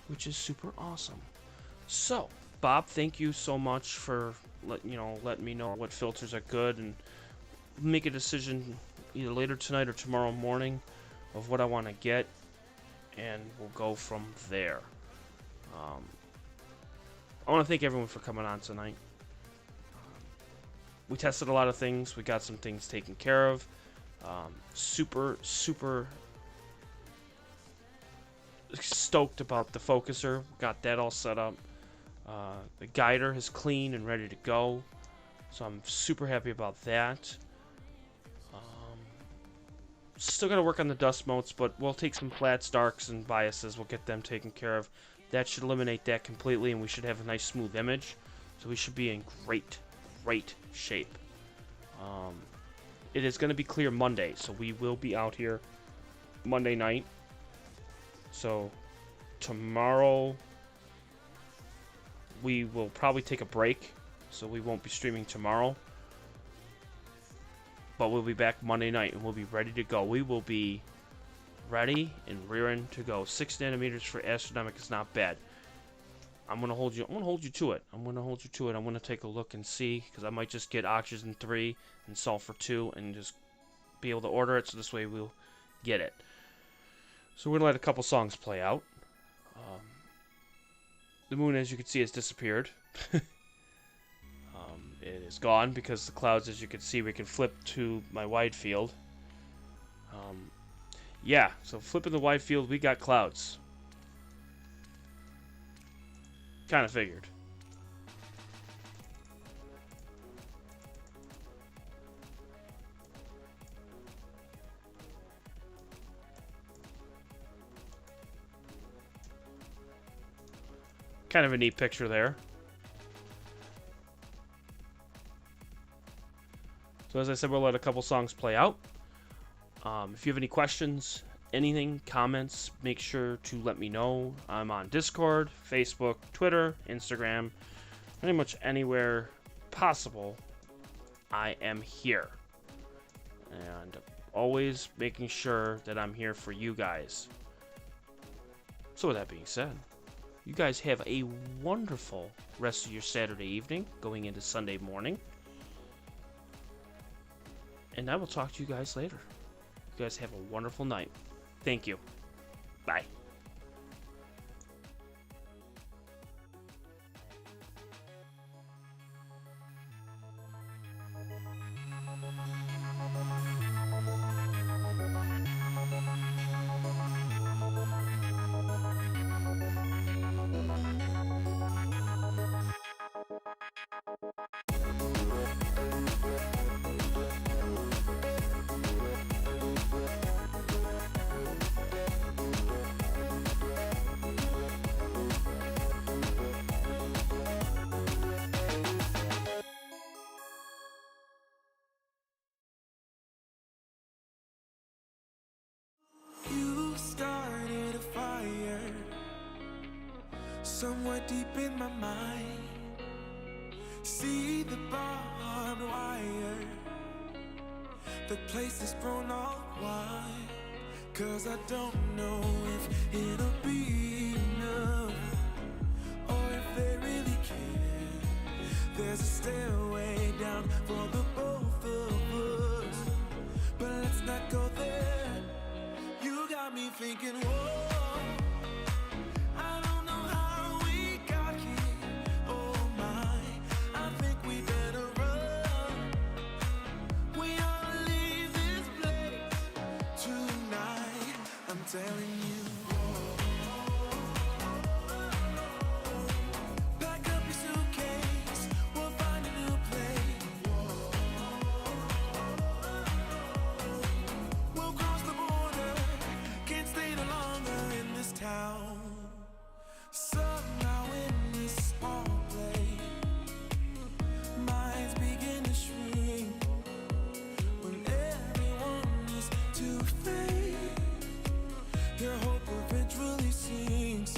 which is super awesome. So, Bob, thank you so much for letting me know what filters are good and make a decision either later tonight or tomorrow morning of what I want to get, and we'll go from there. I want to thank everyone for coming on tonight. We tested a lot of things. We got some things taken care of. Super stoked about the focuser. Got that all set up. The guider is clean and ready to go. So I'm super happy about that. Still got to work on the dust motes, but we'll take some flats, darks, and biases. We'll get them taken care of. That should eliminate that completely, and we should have a nice smooth image. So we should be in great shape. It is going to be clear Monday, so we will be out here Monday night. So tomorrow we will probably take a break, so we won't be streaming tomorrow. But we'll be back Monday night, and we'll be ready to go. We will be ready and rearing to go. 6 nanometers for Astronomic is not bad. I'm gonna hold you to it. I'm gonna take a look and see, because I might just get oxygen 3 and sulfur 2 and just be able to order it, so this way we'll get it. So we're gonna let a couple songs play out. The moon, as you can see, has disappeared. It is gone because the clouds, as you can see, we can flip to my wide field. Yeah, so flipping the wide field, we got clouds. Kind of figured. Kind of a neat picture there. So as I said, we'll let a couple songs play out. If you have any questions, anything, comments, make sure to let me know. I'm on Discord, Facebook, Twitter, Instagram, pretty much anywhere possible. I am here. And always making sure that I'm here for you guys. So with that being said, you guys have a wonderful rest of your Saturday evening going into Sunday morning. And I will talk to you guys later. You guys have a wonderful night. Thank you. Bye. You started a fire somewhere deep in my mind. See the barbed wire, the place is grown all wild. 'Cause I don't know if it'll be enough, or if they really care. There's a stairway down for the both of us, but let's not go there. You got me thinking, whoa, I don't know how we got here. Oh my, I think we better run. We ought to leave this place tonight, I'm telling you. Pack up your suitcase, we'll find a new place. We'll cross the border, can't stay no longer in this town. Somehow in this small place, minds begin to shrink when everyone is too fake. Their hope eventually sinks,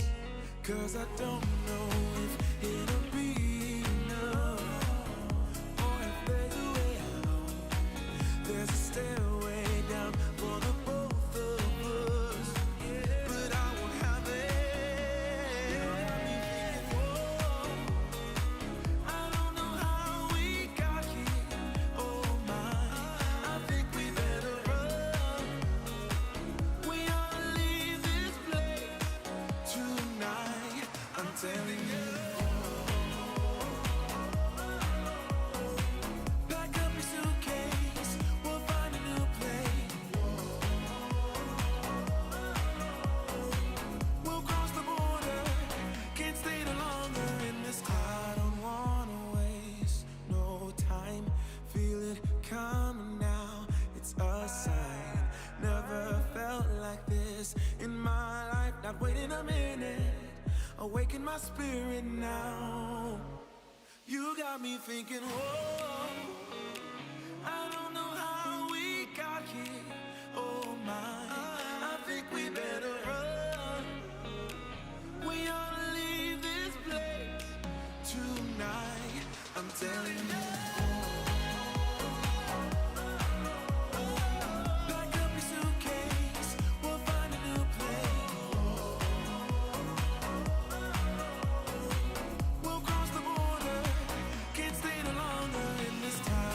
'cause I don't know if it'll be enough, or if there's a way out. There's a stairway down for the both of us, but I won't have it. You got me thinking, whoa, I don't know how we got here. Oh my, I think we better run. We ought to leave this place tonight, I'm telling you. Pack up your suitcase, we'll find a new place. We'll cross the border, can't stay no longer in this town. I don't wanna waste no time, feel it coming now, it's a sign. Never felt like this in my life, not waiting a minute, awaken my spirit now. You got me thinking, whoa, I don't know how we got here. Oh my, I think we better run. We ought to leave this place tonight, I'm telling you. Pack up your suitcase, we'll find a new place. We'll cross the border, can't stay no longer in this town.